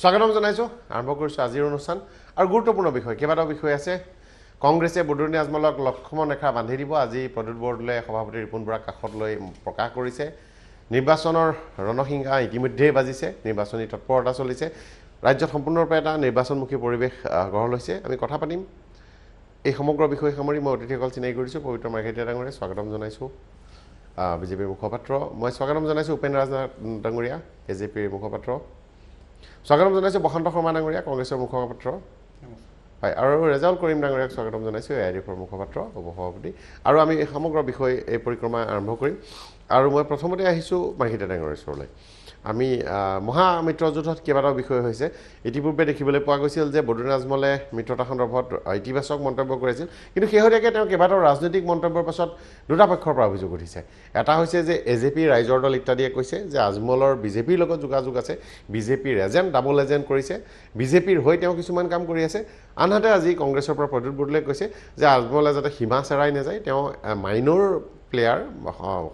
স্বাগতম জানাইছো আৰম্ভ কৰিছো আজিৰ অনুষ্ঠান আৰু গুৰুত্বপূৰ্ণ বিষয় কেইবাটাও বিষয় আছে কংগ্ৰেছে বদৰুণী আজমলক লক্ষ্মণ ৰেখা বান্ধি দিব আজি প্ৰদ্যুৎ বৰদলৈ সভাপতি ৰিপুণ বৰাক কাষত লৈ প্ৰকাশ কৰিছে নিৰ্বাচনৰ ৰণসিংহা ইতিমধ্যে বাজিছে নিৰ্বাচনী তৎপৰতা চলিছে ৰাজ্যত সম্পূৰ্ণৰূপে এটা নিৰ্বাচনমুখী পৰিৱেশ গঢ় লৈছে আমি কথা পাতিম এই সমগ্ৰ বিষয় সামৰি মই অতিথিসকল চিনাকি কৰিছো পবিত্ৰ মাৰ্ঘেৰিটা ডাঙৰীয়া স্বাগতম জানাইছো বিজেপিৰ মুখপাত্ৰ মই স্বাগতম জানাইছো উপেন ৰাজনাথ ডাঙৰীয়া এজেপিৰ মুখপাত্ৰ স্বাগতম জানাইছো বসন্ত শৰ্মা ডাঙৰীয়া কংগ্ৰেছৰ মুখপাত্ৰ হয় আৰু ৰেজাউল কৰিম ডাঙৰীয়াক স্বাগতম জানাইছো এআইডিএফৰ মুখপাত্ৰ উপসভাপতি আৰু আমি সমগ্ৰ বিষয় এই পৰিক্ৰমা আৰম্ভ কৰিম আৰু মই প্ৰথমতে আহিছো মাৰ্ঘেৰিটা ডাঙৰীয়াৰ ওচৰলৈ আমি মহামিত্ৰজোঁটত কেইবাটাও বিষয় হৈছে ইতিপূৰ্বে দেখিবলৈ পোৱা গৈছিল যে বদৰুণী আজমলে মিত্ৰতা সন্দৰ্ভত ইতিবাচক মন্তব্য কৰিছিল কিন্তু শেহতীয়াকৈ তেওঁ কেইবাটাও ৰাজনৈতিক মন্তব্যৰ পাছত দুটা পক্ষৰ পৰা অভিযোগ উঠিছে এটা হৈছে যে এজেপি ৰাইজৰ দল ইত্যাদিয়ে কৈছে যে আজমলৰ বিজেপিৰ লগত যোগাযোগ আছে বিজেপিৰ এজেণ্ট ডাবল এজেণ্ট কৰিছে বিজেপিৰ হৈ তেওঁ কিছুমান কাম কৰি আছে আনহাতে আজি কংগ্ৰেছৰ পৰা প্ৰদ্যুৎ বৰদলৈয়ে কৈছে যে আজমলে যাতে সীমা চেৰাই নাযায় তেওঁ মাইনৰ প্লেয়াৰ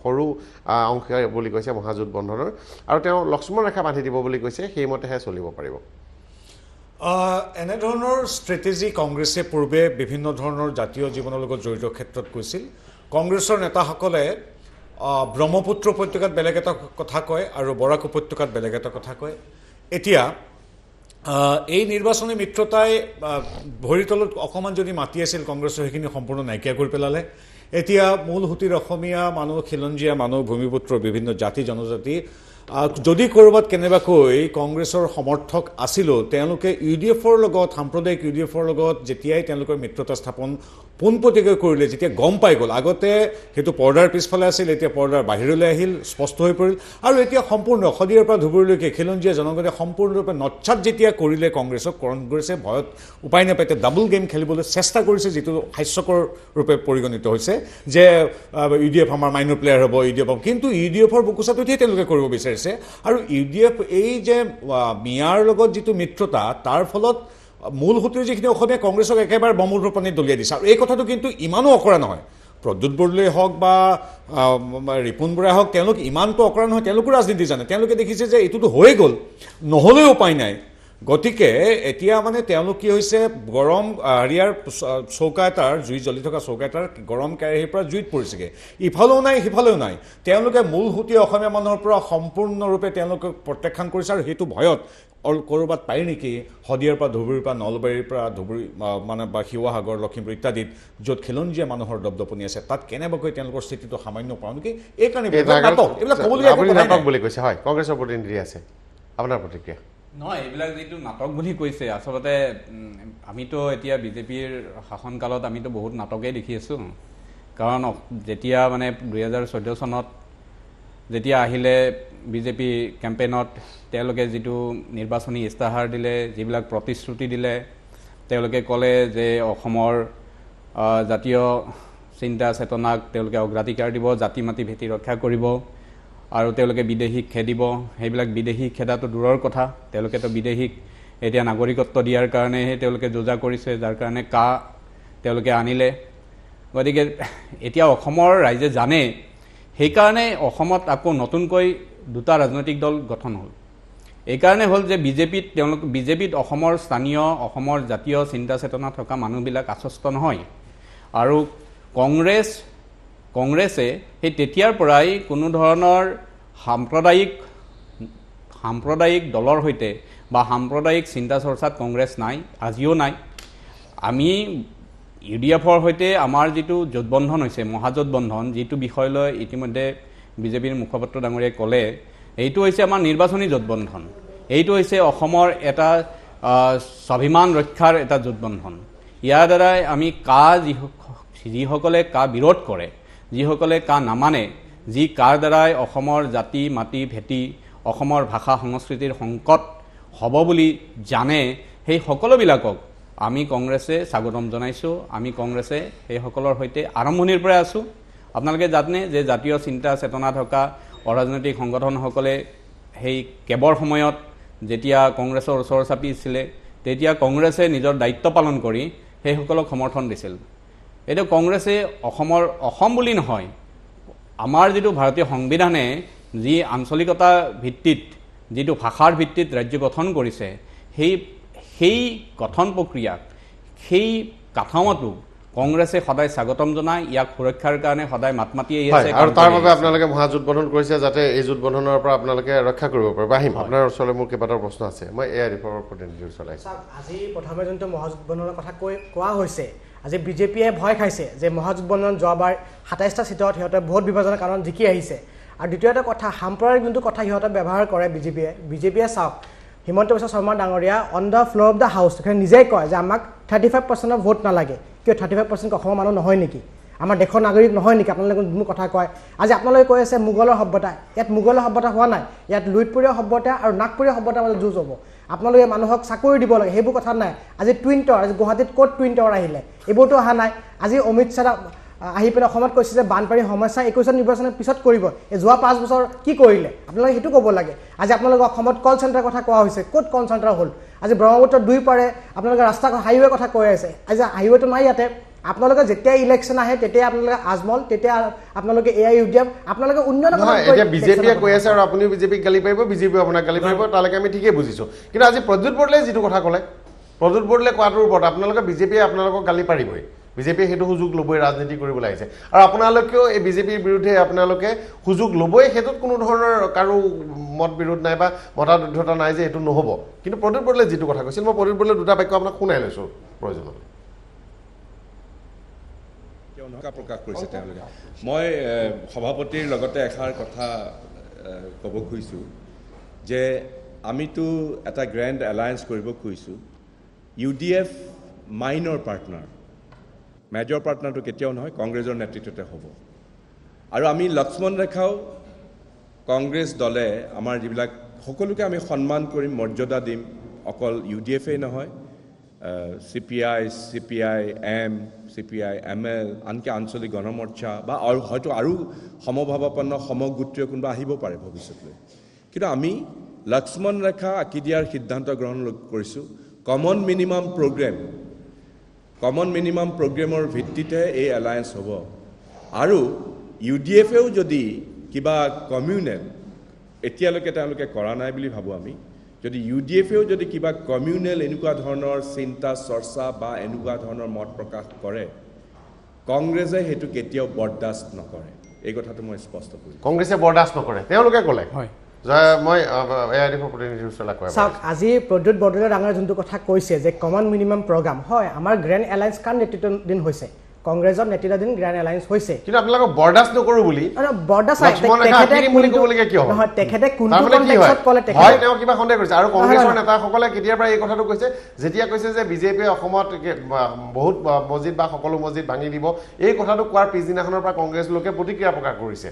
সৰু অংশ বুলি কৈছে মহাজোঁট বন্ধনৰ আৰু তেওঁ লক্ষ্মণ ৰেখা বান্ধি দিব বুলি কৈছে সেইমতেহে চলিব পাৰিব এনে ধৰণৰ ষ্ট্ৰেটেজি কংগ্ৰেছে পূৰ্বে বিভিন্ন ধৰণৰ জাতীয় জীৱনৰ লগত জড়িত ক্ষেত্ৰত কৈছিল কংগ্ৰেছৰ নেতাসকলে ব্ৰহ্মপুত্ৰ উপত্যকাত বেলেগ এটা কথা কয় আৰু বৰাক উপত্যকাত বেলেগ এটা কথা কয় এতিয়া এই নিৰ্বাচনী মিত্ৰতাই ভৰিৰ তলত অকণমান যদি মাতি আছিল কংগ্ৰেছৰ সেইখিনি সম্পূৰ্ণ নাইকিয়া কৰি পেলালে এতিয়া মূল সুঁতিৰ অসমীয়া মানুহ খিলঞ্জীয়া মানুহ ভূমিপুত্ৰ বিভিন্ন জাতি জনজাতি যদি ক'ৰবাত কেনেবাকৈ কংগ্ৰেছৰ সমৰ্থক আছিলো তেওঁলোকে ইউডিএফৰ লগত সাম্প্ৰদায়িক ইউডিএফৰ লগত যেতিয়াই তেওঁলোকৰ মিত্ৰতা স্থাপন পোনপটীয়াকৈ কৰিলে যেতিয়া গম পাই গ'ল আগতে সেইটো পৰ্দাৰ পিছফালে আছিল এতিয়া পৰ্দাৰ বাহিৰলৈ আহিল স্পষ্ট হৈ পৰিল আৰু এতিয়া সম্পূৰ্ণ শদিয়াৰ পৰা ধুবুৰীলৈকে খিলঞ্জীয়া জনগণে সম্পূৰ্ণৰূপে নচ্ছাত যেতিয়া কৰিলে কংগ্ৰেছে ভয়ত উপায় নাপায় এতিয়া ডাবল গেম খেলিবলৈ চেষ্টা কৰিছে যিটো হাস্যকৰ ৰূপে পৰিগণিত হৈছে যে ইউডিএফ আমাৰ মাইনৰ প্লেয়াৰ হ'ব ইউডিএফ কিন্তু ইউডিএফৰ বুকুচাটোতহে তেওঁলোকে কৰিব বিচাৰিছে আৰু ইউডিএফ এই যে মিয়াৰ লগত যিটো মিত্ৰতা তাৰ ফলত মূল সুঁতিৰ যিখিনি অসমীয়া কংগ্ৰেছক একেবাৰে ব্ৰহ্মপুত্ৰ পানীত দলিয়াই দিছে আৰু এই কথাটো কিন্তু ইমানো অকৰা নহয় প্ৰদ্যুৎ বৰদলৈ হওক বা ৰিপুণ বৰাই হওক তেওঁলোক ইমানটো অকৰা নহয় তেওঁলোকো ৰাজনীতি জানে তেওঁলোকে দেখিছে যে এইটোতো হৈ গ'ল নহ'লেও উপায় নাই গতিকে এতিয়া মানে তেওঁলোক কি হৈছে গৰম হেৰিয়াৰ চৌকা এটাৰ জুই জ্বলি থকা চৌকা এটাৰ গৰম কেৰাহীৰ পৰা জুইত পৰিছেগৈ ইফালেও নাই সিফালেও নাই তেওঁলোকে মূল সুঁতি অসমীয়া মানুহৰ পৰা সম্পূৰ্ণৰূপে তেওঁলোকে প্ৰত্যাখ্যান কৰিছে আৰু সেইটো ভয়ত ক'ৰবাত পায় নেকি শদিয়াৰ পৰা ধুবুৰীৰ পৰা নলবাৰীৰ পৰা ধুবুৰী মানে বা শিৱসাগৰ লখিমপুৰ ইত্যাদিত য'ত খিলঞ্জীয়া মানুহৰ দপদপনি আছে তাত কেনেবাকৈ তেওঁলোকৰ স্থিতিটো সামান্য পাওঁ নেকি এই কাৰণে এইবিলাক ক'বলগীয়া বুলি কৈছে হয় কংগ্ৰেছৰ প্ৰতিনিধি আছে আপোনাৰ প্ৰতিক্ৰিয়া নহয় এইবিলাক যিটো নাটক বুলি কৈছে আচলতে আমিতো এতিয়া বিজেপিৰ শাসনকালত আমিতো বহুত নাটকেই দেখি আছোঁ কাৰণ যেতিয়া মানে 2014 চনত যেতিয়া আহিলে বিজেপি কেম্পেইনত তেওঁলোকে যিটো নিৰ্বাচনী ইস্তাহাৰ দিলে যিবিলাক প্ৰতিশ্ৰুতি দিলে তেওঁলোকে ক'লে যে অসমৰ জাতীয় চিন্তা চেতনাক তেওঁলোকে অগ্ৰাধিকাৰ দিব জাতি মাতি ভেটি ৰক্ষা কৰিব আৰু তেওঁলোকে বিদেশীক খেদিব সেইবিলাক বিদেশী খেদাটো দূৰৰ কথা তেওঁলোকেতো বিদেশীক এতিয়া নাগৰিকত্ব দিয়াৰ কাৰণেহে তেওঁলোকে যোজা কৰিছে যাৰ কাৰণে তেওঁলোকে আনিলে গতিকে এতিয়া অসমৰ ৰাইজে জানে সেইকাৰণে অসমত আকৌ নতুনকৈ দুটা ৰাজনৈতিক দল গঠন হ'ল এইকাৰণে হ'ল যে বিজেপিত অসমৰ স্থানীয় অসমৰ জাতীয় চিন্তা চেতনা থকা মানুহবিলাক আশ্বস্ত নহয় আৰু কংগ্ৰেছে সেই তেতিয়াৰ পৰাই কোনো ধৰণৰ সাম্প্ৰদায়িক দলৰ সৈতে বা সাম্প্ৰদায়িক চিন্তা চৰ্চাত কংগ্ৰেছ নাই আজিও নাই আমি ইউডিএফৰ সৈতে আমাৰ যিটো জোটবন্ধন হৈছে মহাজোঁট বন্ধন যিটো বিষয় লৈ ইতিমধ্যে বিজেপিৰ মুখপাত্ৰ ডাঙৰীয়াই ক'লে এইটো হৈছে আমাৰ নিৰ্বাচনী জোটবন্ধন এইটো হৈছে অসমৰ এটা স্বাভিমান ৰক্ষাৰ এটা জোটবন্ধন ইয়াৰ দ্বাৰাই আমি যিসকলে বিৰোধ কৰে যিসকলে নামানে কাৰ দ্বাৰাই অসমৰ জাতি মাটি ভেটি অসমৰ ভাষা সংস্কৃতিৰ সংকট হ'ব বুলি জানে সেই সকলোবিলাকক আমি কংগ্ৰেছে স্বাগতম জনাইছোঁ আমি কংগ্ৰেছে সেইসকলৰ সৈতে আৰম্ভণিৰ পৰাই আছোঁ আপোনালোকে জানে যে জাতীয় চিন্তা চেতনা থকা অৰাজনৈতিক সংগঠনসকলে সেই কেবৰ সময়ত যেতিয়া কংগ্ৰেছৰ ওচৰ চাপিছিলে তেতিয়া কংগ্ৰেছে নিজৰ দায়িত্ব পালন কৰি সেইসকলক সমৰ্থন দিছিল এতিয়া কংগ্ৰেছে অসম বুলি নহয় আমাৰ যিটো ভাৰতীয় সংবিধানে যি আঞ্চলিকতা ভিত্তিত যিটো ভাষাৰ ভিত্তিত ৰাজ্য গঠন কৰিছে সেই গঠন প্ৰক্ৰিয়াক সেই কাঠামোটো কংগ্ৰেছে সদায় স্বাগতম জনায় ইয়াক সুৰক্ষাৰ কাৰণে সদায় মাত মাতি আহিছে আৰু তাৰ বাবে আপোনালোকে মহাজোঁটবন্ধন কৰিছে যাতে এই জোঁটবন্ধনৰ পৰা আপোনালোকে ৰক্ষা কৰিব পাৰে আহিম আপোনাৰ ওচৰলৈ মোৰ কেইবাটাও প্ৰশ্ন আছে মই AIDF প্ৰতিনিধিৰ ওচৰলৈ আহিছোঁ আজি প্ৰথমে যোনটো মহাজোঁটবন্ধনৰ কথা কোৱা হৈছে আজি বিজেপিয়ে ভয় খাইছে যে মহাজোঁটবন্ধন যোৱাবাৰ ২৭টা সিটত সিহঁতে ভোট বিভাজনৰ কাৰণ জিকি আহিছে আৰু দ্বিতীয়টা কথা সাম্প্ৰদায়িক যোনটো কথা সিহঁতে ব্যৱহাৰ কৰে বিজেপিয়ে চাওক হিমন্ত বিশ্ব শৰ্মা ডাঙৰীয়া on the floor of the house তেখেতে নিজেই কয় যে আমাক 35% ভোট নালাগে কিয় 35% অসমৰ মানুহ নহয় নেকি আমাৰ দেশৰ নাগৰিক নহয় নেকি আপোনালোকে যোনটো কথা কয় আজি আপোনালোকে কৈ আছে মোগলৰ সভ্যতা ইয়াত মোগলৰ সভ্যতা হোৱা নাই ইয়াত লুইতপুৰীয়া সভ্যতা আৰু নাগপুৰীয়া সভ্যতাৰ মাজত যুঁজ হ'ব আপোনালোকে মানুহক চাকৰি দিব লাগে সেইবোৰ কথা নাই আজি টুইন টাৱাৰ আজি গুৱাহাটীত ক'ত টুইন টাৱাৰ আহিলে এইবোৰতো অহা নাই আজি অমিত শ্বাহ আহি পেলাই অসমত কৈছে যে বানপানীৰ সমস্যা 21 নিৰ্বাচনৰ পিছত কৰিব এই যোৱা 5 বছৰ কি কৰিলে আপোনালোকে সেইটো ক'ব লাগে আজি আপোনালোকে অসমত কল চেণ্টাৰৰ কথা কোৱা হৈছে ক'ত কল চেণ্টাৰ হ'ল আজি ব্ৰহ্মপুত্ৰ 2 পাৰে আপোনালোকে ৰাস্তা হাইৱে কথা কৈ আছে আজি হাইৱেটো নাই ইয়াতে আপোনালোকে যেতিয়া ইলেকশ্যন আহে তেতিয়া আপোনালোকে আজমল তেতিয়া আপোনালোকে AIUDF আপোনালোকে উন্নয়নৰ কথা এতিয়া বিজেপিয়ে কৈ আছে আৰু আপুনি বিজেপিক গালি পাৰিব বিজেপিয়ে আপোনাক গালি পাৰিব তালৈকে আমি ঠিকেই বুজিছোঁ কিন্তু আজি প্ৰদ্যুৎ বৰদলৈয়ে যিটো কথা ক'লে প্ৰদ্যুৎ বৰদলৈয়ে কোৱাটোৰ ওপৰত আপোনালোকে বিজেপিয়ে আপোনালোকক গালি পাৰিবই বিজেপিয়ে সেইটো সুযোগ ল'বই ৰাজনীতি কৰিবলৈ আহিছে আৰু আপোনালোকেও এই বিজেপিৰ বিৰুদ্ধে আপোনালোকে সুযোগ ল'বই সেইটোত কোনো ধৰণৰ কাৰো মত বিৰোধ নাই বা মতাদৰ্শতা নাই যে এইটো নহ'ব কিন্তু প্ৰদ্যুৎ বৰদলৈয়ে যিটো কথা কৈছিল মই প্ৰদ্যুৎ বৰদলৈয়ে দুটা বাক্য আপোনাক শুনাই লৈছোঁ প্ৰয়োজন প্ৰকাশ কৰিছে তেওঁলোকে মই সভাপতিৰ লগতে এষাৰ কথা ক'ব খুজিছোঁ যে আমিতো এটা গ্ৰেণ্ড এলায়েন্স কৰিব খুজিছোঁ UDF মাইনৰ পাৰ্টনাৰ মেজৰ পাৰ্টনাৰটো কেতিয়াও নহয় কংগ্ৰেছৰ নেতৃত্বতে হ'ব আৰু আমি লক্ষ্মণ ৰেখাও কংগ্ৰেছ দলে আমাৰ যিবিলাক সকলোকে আমি সন্মান কৰিম মৰ্যাদা দিম অকল UDFই নহয় CPI, CPI-M, CPI-ML, আনকি আঞ্চলিক গণমৰ্চা বা হয়তো আৰু সমভাৱাপন্ন সমগোত্ৰীয় কোনোবা আহিব পাৰে ভৱিষ্যতলৈ কিন্তু আমি লক্ষ্মণ ৰেখা আঁকি দিয়াৰ সিদ্ধান্ত গ্ৰহণ কৰিছোঁ কমন মিনিমাম প্ৰগ্ৰেমৰ ভিত্তিতে এই এলায়েন্স হ'ব আৰু UDFেও যদি কিবা কমিউনেল এতিয়ালৈকে তেওঁলোকে কৰা নাই বুলি ভাবোঁ আমি যদি UDFেও যদি কিবা কমিউনেল এনেকুৱা ধৰণৰ চিন্তা চৰ্চা বা এনেকুৱা ধৰণৰ মত প্ৰকাশ কৰে কংগ্ৰেছে সেইটো কেতিয়াও বৰদাস্ত নকৰে এই কথাটো মই স্পষ্ট কৰিছোঁ কংগ্ৰেছে বৰদাস্ত নকৰে তেওঁলোকে ক'লে মই AIDF প্ৰতিনিধিৰ ওচৰলৈ কৈ চাওক আজি প্ৰদ্যুৎ বৰদলৈ ডাঙৰ যোনটো কথা কৈছে যে কমন মিনিমাম প্ৰগ্ৰাম হয় আমাৰ গ্ৰেণ্ড এলায়েন্স কাৰ নেতৃত্বাধীন হৈছে কংগ্ৰেছৰ নেতৃত্বাধীন গ্ৰেণ্ড এলায়েন্স হৈছে কিন্তু আপোনালোকক বৰদাস্ত নকৰো বুলি বৰদাস্ত নহয় তেখেতে কোনটো কনটেক্সটত ক'লে হয় তেওঁ কিবা সন্দেহ কৰিছে আৰু কংগ্ৰেছৰ নেতাসকলে কেতিয়াৰ পৰা এই কথাটো কৈছে যেতিয়া কৈছে যে বিজেপিয়ে অসমত বহুত মছজিদ বা সকলো মছজিদ ভাঙি দিব এই কথাটো কোৱাৰ পিছদিনাখনৰ পৰা কংগ্ৰেছ লোকে প্ৰতিক্ৰিয়া প্ৰকাশ কৰিছে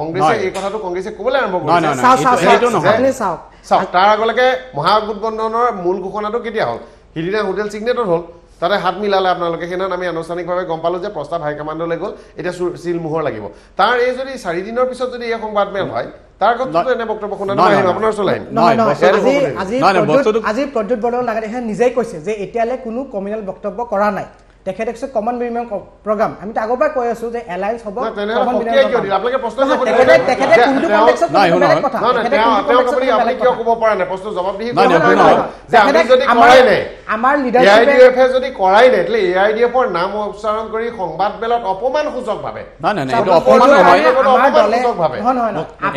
কংগ্ৰেছে এই কথাটো কংগ্ৰেছে ক'বলৈ আৰম্ভ কৰিছে চাওক তাৰ আগলৈকে মহাগঠবন্ধনৰ মূল ঘোষণাটো কেতিয়া হ'ল সিদিনা হোটেল চিগনেটত হ'ল তাতে হাত মিলালে আপোনালোকে সেইদিনা আমি আনুষ্ঠানিকভাৱে গম পালোঁ যে প্ৰস্তাৱ হাইকমাণ্ডলৈ গ'ল এতিয়া চিল মোহৰ লাগিব তাৰ এই যদি 4 দিনৰ পিছত যদি এই সংবাদমেল হয় তাৰ ক্ষেত্ৰতো এনে বক্তব্য শুনা নহয় আপোনাৰ ওচৰলৈ আজি প্ৰদ্যুৎ বৰদলৈ নিজেই কৈছে যে এতিয়ালৈ কোনো কমিউনেল বক্তব্য কৰা নাই তেখেতে কৈছে কমন মিনিমাম প্ৰগ্ৰাম আমি আগৰ পৰা কৈ আছো যে এলায়েন্স হ'ব কমন মিনিমাম আপোনালোকে প্ৰশ্ন তেখেতে কোনটো কনটেক্সটত বেলেগ কথা আপুনি কিয় ক'ব পৰা নাই প্ৰশ্ন জবাব দি যে আমি যদি কৰাই নাই আমাৰ লিডাৰশ্বিপে AIDFে যদি কৰাই নাই তেলে AIDFৰ নাম উচ্চাৰণ কৰি সংবাদমেলত অপমানসূচকভাৱে এইটো অপমান নহয়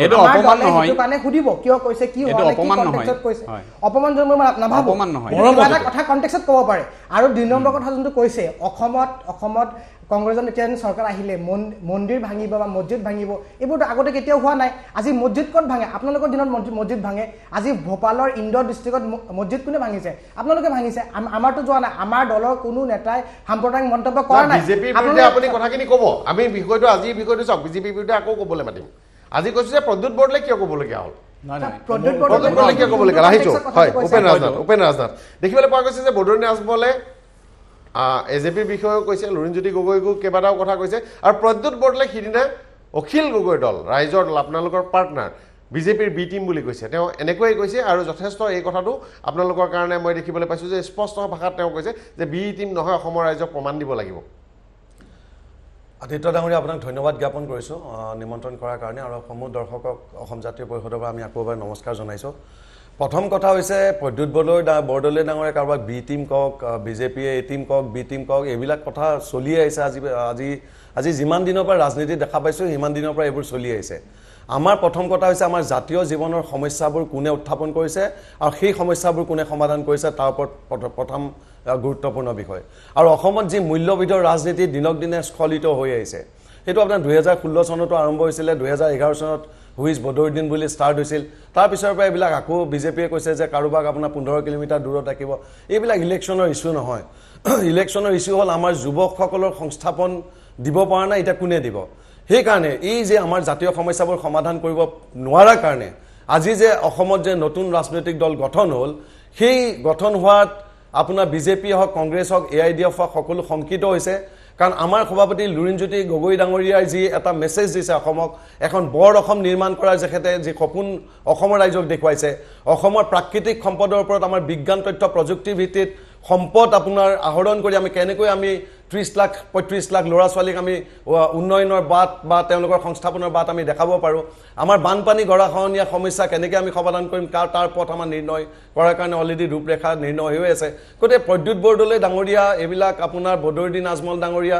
এইটো অপমান নহয় এইটো কাৰণে সুধিব কিয় কৈছে কি এইটো অপমান নহয় অপমান জন্ম নাভাবো এটা কথা কনটেক্সটত ক'ব পাৰে আৰু 2 নম্বৰ কথা যোনটো কৈছে অসমত কংগ্ৰেছৰ নেতৃত্বাধীন চৰকাৰ আহিলে মন্দিৰ ভাঙিব বা মছজিদ ভাঙিব এইবোৰতো আগতে কেতিয়াও হোৱা নাই আজি মছজিদ ক'ত ভাঙে আপোনালোকৰ দিনত মছজিদ ভাঙে আজি ভোপালৰ ইন্দোৰ ডিষ্ট্ৰিক্টত মছজিদ কোনে ভাঙিছে আপোনালোকে ভাঙিছে আমাৰতো যোৱা নাই আমাৰ দলৰ কোনো নেতাই সাম্প্ৰদায়িক মন্তব্য কৰা নাই বিজেপিৰ বিৰুদ্ধে আপুনি কথাখিনি ক'ব আমি বিষয়টো আজিৰ বিষয়টো চাওক বিজেপিৰ বিৰুদ্ধে আকৌ ক'বলৈ মাতিম আজি কৈছো যে প্ৰদ্যুৎ বৰদলৈ কিয় ক'বলগীয়া হ'ল প্ৰদ্যুৎ বৰদলৈ কিয় ক'বলগীয়া আহিছোঁ হয় উপেন ৰাজনাথ দেখিবলৈ পোৱা গৈছে যে বদৰুণী আজমলে AJPৰ বিষয়েও কৈছে লুৰিণজ্যোতি গগৈকো কেইবাটাও কথা কৈছে আৰু প্ৰদ্যুৎ বৰদলৈ সিদিনা অখিল গগৈ দল ৰাইজৰ দল আপোনালোকৰ পাৰ্টনাৰ বিজেপিৰ বি টিম বুলি কৈছে তেওঁ এনেকৈয়ে কৈছে আৰু যথেষ্ট এই কথাটো আপোনালোকৰ কাৰণে মই দেখিবলৈ পাইছোঁ যে স্পষ্ট ভাষাত তেওঁ কৈছে যে বি টিম নহয় অসমৰ ৰাইজক প্ৰমাণ দিব লাগিব আদিত্য ডাঙৰীয়া আপোনাক ধন্যবাদ জ্ঞাপন কৰিছোঁ নিমন্ত্ৰণ কৰাৰ কাৰণে আৰু সমূহ দৰ্শকক অসম জাতীয় পৰিষদৰ পৰা আমি আকৌ এবাৰ নমস্কাৰ জনাইছোঁ প্ৰথম কথা হৈছে প্ৰদ্যুৎ বৰদলৈ ডাঙৰে কাৰোবাক বি টিম কওক বিজেপিয়ে এ টিম কওক বি টিম কওক এইবিলাক কথা চলি আহিছে আজি যিমান দিনৰ পৰা ৰাজনীতি দেখা পাইছোঁ সিমান দিনৰ পৰা এইবোৰ চলি আহিছে আমাৰ প্ৰথম কথা হৈছে আমাৰ জাতীয় জীৱনৰ সমস্যাবোৰ কোনে উত্থাপন কৰিছে আৰু সেই সমস্যাবোৰ কোনে সমাধান কৰিছে তাৰ ওপৰত প্ৰথম গুৰুত্বপূৰ্ণ বিষয় আৰু অসমত যি মূল্যবিধৰ ৰাজনীতি দিনক দিনে স্খলিত হৈ আহিছে সেইটো আপোনাৰ 2016 চনতো আৰম্ভ হৈছিলে 2011 চনত হুইজ বদৰুদ্দিন বুলি ষ্টাৰ্ট হৈছিল তাৰ পিছৰ পৰা এইবিলাক আকৌ বিজেপিয়ে কৈছে যে কাৰোবাক আপোনাৰ 15 কিলোমিটাৰ দূৰত ৰাখিব এইবিলাক ইলেকশ্যনৰ ইস্যু নহয় ইলেকশ্যনৰ ইস্যু হ'ল আমাৰ যুৱকসকলৰ সংস্থাপন দিব পৰা নাই এটা কোনে দিব সেইকাৰণে এই যে আমাৰ জাতীয় সমস্যাবোৰ সমাধান কৰিব নোৱাৰাৰ কাৰণে আজি যে অসমত যে নতুন ৰাজনৈতিক দল গঠন হ'ল সেই গঠন হোৱাত আপোনাৰ বিজেপি হওক কংগ্ৰেছ হওক AIDF হওক সকলো শংকিত হৈছে কাৰণ আমাৰ সভাপতি লুৰিণজ্যোতি গগৈ ডাঙৰীয়াই যি এটা মেছেজ দিছে অসমক এখন বৰ অসম নিৰ্মাণ কৰাৰ যেখেতে যি সপোন অসমৰ ৰাইজক দেখুৱাইছে অসমৰ প্ৰাকৃতিক সম্পদৰ ওপৰত আমাৰ বিজ্ঞান তথ্য প্ৰযুক্তি ভিত্তিত সম্পদ আপোনাৰ আহৰণ কৰি আমি কেনেকৈ আমি 30 লাখ 35 লাখ ল'ৰা ছোৱালীক আমি উন্নয়নৰ বাট বা তেওঁলোকৰ সংস্থাপনৰ বাট আমি দেখাব পাৰোঁ আমাৰ বানপানী গৰাখহনীয়া সমস্যা কেনেকৈ আমি সমাধান কৰিম তাৰ পথ আমাৰ নিৰ্ণয় কৰাৰ কাৰণে অলৰেডি ৰূপৰেখা নিৰ্ণয় হৈ আছে গতিকে প্ৰদ্যুৎ বৰদলৈ ডাঙৰীয়া এইবিলাক আপোনাৰ বদৰুদ্দিন আজমল ডাঙৰীয়া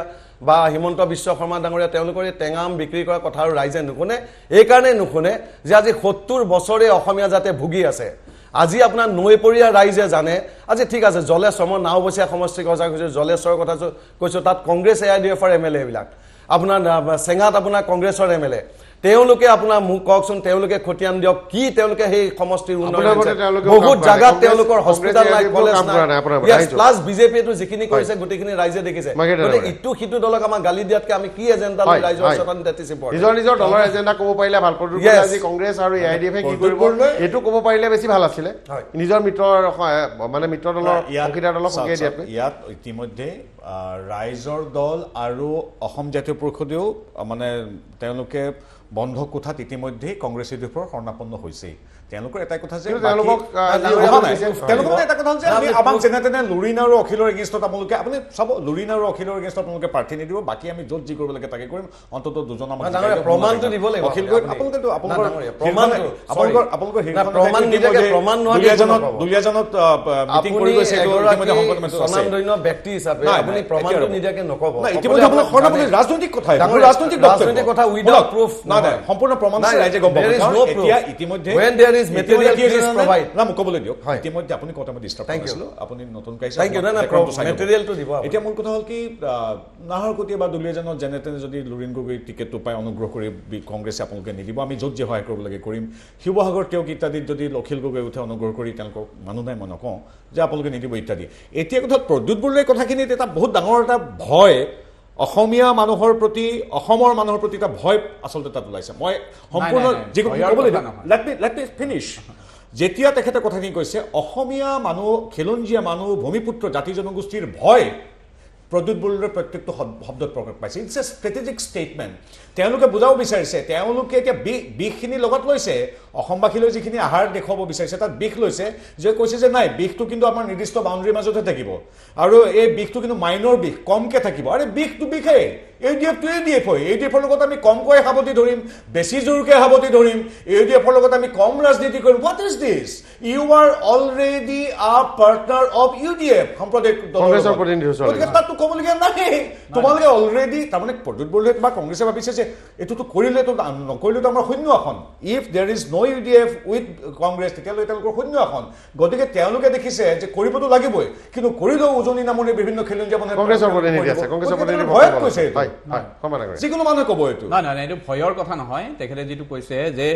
বা হিমন্ত বিশ্ব শৰ্মা ডাঙৰীয়া তেওঁলোকৰ টেঙাম বিক্ৰী কৰা কথা আৰু ৰাইজে নুশুনে এইকাৰণে নুশুনে যে আজি 70 বছৰে অসমীয়া জাতে ভুগি আছে আজি আপোনাৰ নৈপৰীয়া ৰাইজে জানে আজি ঠিক আছে জলেশ্বৰ মই নাওবচীয়া সমষ্টিৰ কথা কৈছোঁ জলেশ্বৰৰ কথা কৈছোঁ তাত কংগ্ৰেছ AIDFৰ MLA এইবিলাক আপোনাৰ চেঙাত আপোনাৰ কংগ্ৰেছৰ MLA তেওঁলোকে আপোনাৰ মোক কওকচোন তেওঁলোকে খতিয়ান দিয়ক কি তেওঁলোকে সেই সমষ্টিৰ উন্নয়ন বহুত জাগাত তেওঁলোকৰ হস্পিটাল নাই কলেজ নাই প্লাছ বিজেপিটো যিখিনি কৰিছে গোটেইখিনি ৰাইজে দেখিছে গতিকে ইটো সিটো দলক আমাৰ গালি দিয়াতকে আমি কি এজেণ্ডা লৈ ৰাইজৰ ওচৰত তেতিছে নিজৰ দলৰ এজেণ্ডা ক'ব পাৰিলে ভাল আজি কংগ্ৰেছ আৰু AIDF কি কৰিব এইটো ক'ব পাৰিলে বেছি ভাল আছিলে নিজৰ মিত্ৰৰ মানে মিত্ৰ দলৰ অংশীদাৰ দলক সঙ্গে দিয়াত ইয়াত ইতিমধ্যে ৰাইজৰ দল আৰু অসম জাতীয় পৰিষদেও মানে তেওঁলোকে বন্ধ কোঠাত ইতিমধ্যে কংগ্ৰেছ AIDFৰ শৰণাপন্ন হৈছে তেওঁলোকৰ এটা কথা যে তেওঁলোকৰ এটা কথা যে আমি আমাক যেনে তেনে লুৰিণ আৰু অখিলৰ এগেইনষ্টত আপোনালোকে আপুনি চাব লুৰিণ আৰু অখিলৰ এগেইনষ্টত আপোনালোকে প্ৰাৰ্থী নিদিব বাকী আমি য'ত যি কৰিব লাগে তাকে কৰিম অন্তত দুজন আমাক প্ৰমাণটো দিব লাগিব অখিল গৈ আপোনালোকেতো আপোনালোকৰ দুলীয়াজনত মিটিং কৰি গৈছে স্বনামধন্য ব্যক্তি হিচাপে আপুনি প্ৰমাণটো নিদিয়াকে নকব ইতিমধ্যে আপোনাৰ শৰণাপন্ন ৰাজনৈতিক কথা ৰাজনৈতিক কথা উইদাউট প্ৰুফ নহয় সম্পূৰ্ণ প্ৰমাণ ৰাইজে গম পাব এতিয়া ইতিমধ্যে material is provide না মুকবলৈ দিয়ক ইতিমধ্যে আপুনি কথা মই ডিস্টার্ব কৰিছিলো আপুনি নতুন কাইছে থ্যাংক ইউ না মেটেৰিয়েল টো দিব এতিয়া মূল কথা হ'ল কি নাহৰকটি বা দুলীয়াজনৰ জেনেতেন যদি লুৰিণ গগৈ টিকেটটো পাই অনুগ্ৰহ কৰি কংগ্ৰেছে আপোনালোকে নিদিব আমি য'ত যে সহায় কৰিব লাগে কৰিম শিৱসাগৰ তেওঁক ইত্যাদিত যদি লখিল গগৈ উঠে অনুগ্ৰহ কৰি তেওঁলোকক মানুহ নাই মই নকওঁ যে আপোনালোকে নিদিব ইত্যাদি এতিয়া কথা প্ৰদ্যুৎ বৰদলৈৰ কথাখিনিত এটা বহুত ডাঙৰ এটা ভয় অসমীয়া মানুহৰ প্ৰতি অসমৰ মানুহৰ প্ৰতি এটা ভয় আচলতে তাত ওলাইছে মই সম্পূৰ্ণ লেট মি ফিনিশ যেতিয়া তেখেতে কথাখিনি কৈছে অসমীয়া মানুহ খিলঞ্জীয়া মানুহ ভূমিপুত্ৰ জাতি জনগোষ্ঠীৰ ভয় প্ৰদ্যুৎ বৰদলৈৰ প্ৰত্যেকটো শব্দত প্ৰকাশ পাইছে ইটছ এ ষ্ট্ৰেটেজিক ষ্টেটমেণ্ট তেওঁলোকে বুজাব বিচাৰিছে তেওঁলোকে এতিয়া বিষখিনি লগত লৈছে অসমবাসীলৈ যিখিনি আহাৰ দেখুৱাব বিচাৰিছে তাত বিষ লৈছে যে কৈছে যে নাই বিষটো কিন্তু আমাৰ নিৰ্দিষ্ট বাউণ্ডৰীৰ মাজতে থাকিব আৰু এই বিষটো কিন্তু মাইনৰ বিষ কমকৈ থাকিব আৰে বিষটো বিষেই AIDF হয় AIDFৰ লগত আমি কমকৈ সাৱধি ধৰিম বেছি জোৰকৈ সাৱধি ধৰিম AIDFৰ লগত আমি কম ৰাজনীতি কৰিম what is this you are already a partner of UDF সাম্প্ৰদায়িক দলৰ তাততো ক'বলগীয়া নাই তোমালোকে অলৰেডি তাৰমানে প্ৰদ্যুৎ বৰদলৈ বা কংগ্ৰেছে ভাবিছে যে এইটোতো কৰিলেতো নকৰিলেতো আমাৰ শূন্য আসন if there is no UDF with Congress তেতিয়াহ'লে তেওঁলোকৰ শূন্য আসন গতিকে তেওঁলোকে দেখিছে যে কৰিবতো লাগিবই কিন্তু কৰিলেও উজনি নামনি বিভিন্ন খিলঞ্জীয়া মানুহে ভয়ত কৈছে যিকোনো মানুহে ক'ব এইটো নাই এইটো ভয়ৰ কথা নহয় তেখেতে যিটো কৈছে যে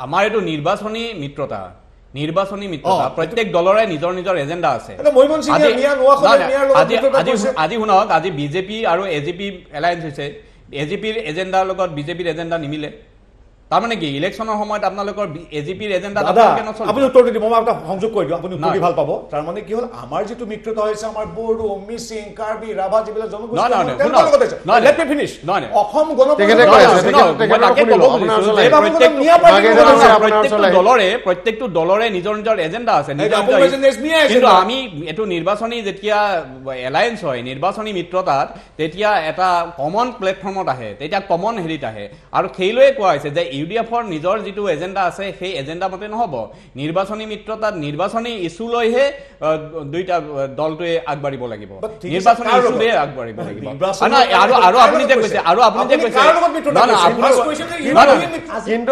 আমাৰ এইটো নিৰ্বাচনী মিত্ৰতা প্ৰত্যেক দলৰে নিজৰ নিজৰ এজেণ্ডা আছে আজি শুনক আজি বিজেপি আৰু AGP এলায়েন্স হৈছে AGPৰ এজেণ্ডাৰ লগত বিজেপিৰ এজেণ্ডা নিমিলে তাৰমানে কি ইলেকশ্যনৰ সময়ত আপোনালোকৰ AGPৰ এজেণ্ডা আপুনি উত্তৰ দিব মই আপোনাক সংযোগ কৰি দিওঁ আপুনি উত্তৰ ভাল পাব তাৰমানে কি হ'ল আমাৰ যিটো মিত্ৰতা হৈছে আমাৰ বড়ো মিচিং কাৰ্বি ৰাভা যিবিলাক জনগোষ্ঠী অসম প্ৰত্যেকটো দলৰে নিজৰ নিজৰ এজেণ্ডা আছে কিন্তু আমি এইটো নিৰ্বাচনী যেতিয়া এলায়েন্স হয় নিৰ্বাচনী মিত্ৰতাত তেতিয়া এটা কমন প্লেটফৰ্মত আহে তেতিয়া কমন হেৰিত আহে আৰু সেইলৈয়ে কোৱা হৈছে যে UDFৰ নিজৰ যিটো এজেণ্ডা আছে সেই এজেণ্ডা মতে নহ'ব নিৰ্বাচনী মিত্ৰতাত নিৰ্বাচনী ইছ্যু লৈহে দুইটা দলটোৱে আগবাঢ়িব লাগিব নিৰ্বাচনী ইছ্যুৱে আগবাঢ়িব লাগিব আৰু আপুনি যে কৈছে কিন্তু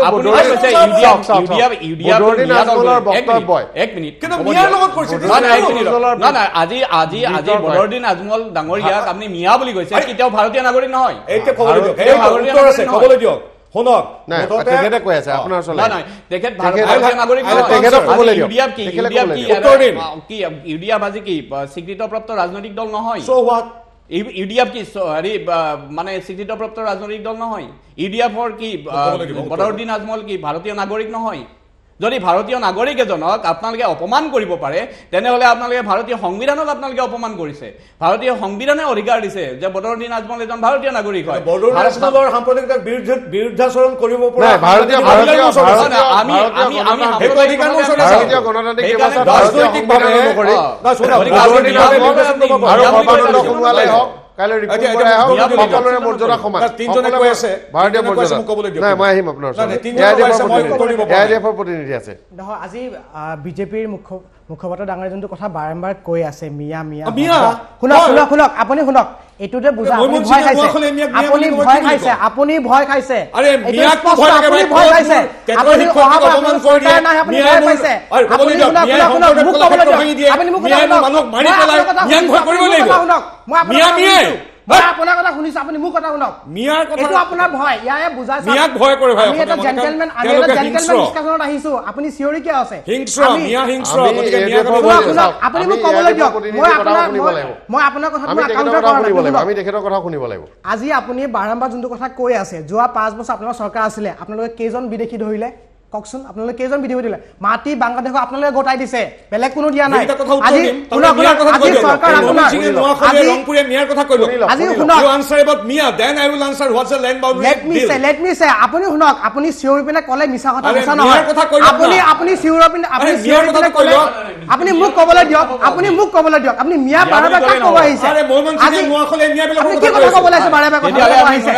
বদৰুদ্দিন আজমলৰ বক্তব্যই এক মিনিট আজি বদৰুদ্দিন আজমল ডাঙৰীয়াক আপুনি মিয়া বুলি কৈছে কেতিয়াও ভাৰতীয় নাগৰিক নহয় তেখেতে কৈ আছে আপোনাৰ ওচৰলৈ তেখেত ভাৰতীয় নাগৰিক ইউডিএফ আজি কি স্বীকৃতপ্ৰাপ্ত ৰাজনৈতিক দল নহয় ইউডিএফ কি হেৰি মানে স্বীকৃতপ্ৰাপ্ত ৰাজনৈতিক দল নহয় ইউডিএফৰ কি বদৰুদ্দিন আজমল কি ভাৰতীয় নাগৰিক নহয় যদি ভাৰতীয় নাগৰিক এজনক আপোনালোকে অপমান কৰিব পাৰে তেনেহ'লে আপোনালোকে ভাৰতীয় সংবিধানক আপোনালোকে অপমান কৰিছে ভাৰতীয় সংবিধানে অধিকাৰ দিছে যে বদৰুদ্দিন আজমল এজন ভাৰতীয় নাগৰিক হয় বদৰুদ্দিন আজমলৰ সাম্প্ৰদায়িকতাৰ বিৰুদ্ধাচৰণ কৰিব পৰা ভাৰতীয় কাইলৈ সকলোৰে মৰ্যাদা সমান ভাৰতীয় মৰ্যাদা নাই মই আহিম আপোনাৰ প্ৰতিনিধি আছে নহয় আজি বিজেপিৰ মুখপাত্ৰ ডাঙৰীয়া যোনটো কথা বাৰম্বাৰ কৈ আছে মিয়া মিয়া শুনক আপুনি শুনক এইটোতে বুজা আপুনি ভয় খাইছে আপোনাৰ কথা শুনিছো আপুনি মোৰ কথা শুনক এইটো আপোনাৰ ভয় ইয়াৰে বুজাইছে আমি এটা জেন্টেলমেন ডিসকাশনত আহিছো আপুনি চিঞৰি কিয় আছে আপুনি মোক ক'বলৈ দিয়ক মই আপোনাৰ কথা আমি তেখেতৰ কথা শুনিব লাগিব আজি আপুনি বাৰম্বাৰ যোনটো কথা কৈ আছে যোৱা 5 বছৰ আপোনাৰ চৰকাৰ আছিলে আপোনালোকে কেইজন বিদেশী ধৰিলে কওকচোন আপোনালোকে কেইজন বিদেশী দিলে মাটি বাংলাদেশক আপোনালোকে গোটাই দিছে বেলেগ কোনো দিয়া নাই আজি চৰকাৰ ৰংপুৰে মিয়াৰ কথা কৈলো আজি শুনক you answer about Miya then I will answer what's the land boundary let me say আপুনি শুনক আপুনি চিঞৰি পিনে ক'লে মিছা কথা কৈছা নহয় আপুনি চিঞৰি পিনে ক'লে আপুনি মোক ক'বলৈ দিয়ক আপুনি মিয়া বাৰবাৰ কাক ক'ব আহিছে আৰে মইমন সিং নোয়াখলে মিয়া বেলে কি কথা ক'ব লাগিছে বাৰবাৰ কথা ক'ব আহিছে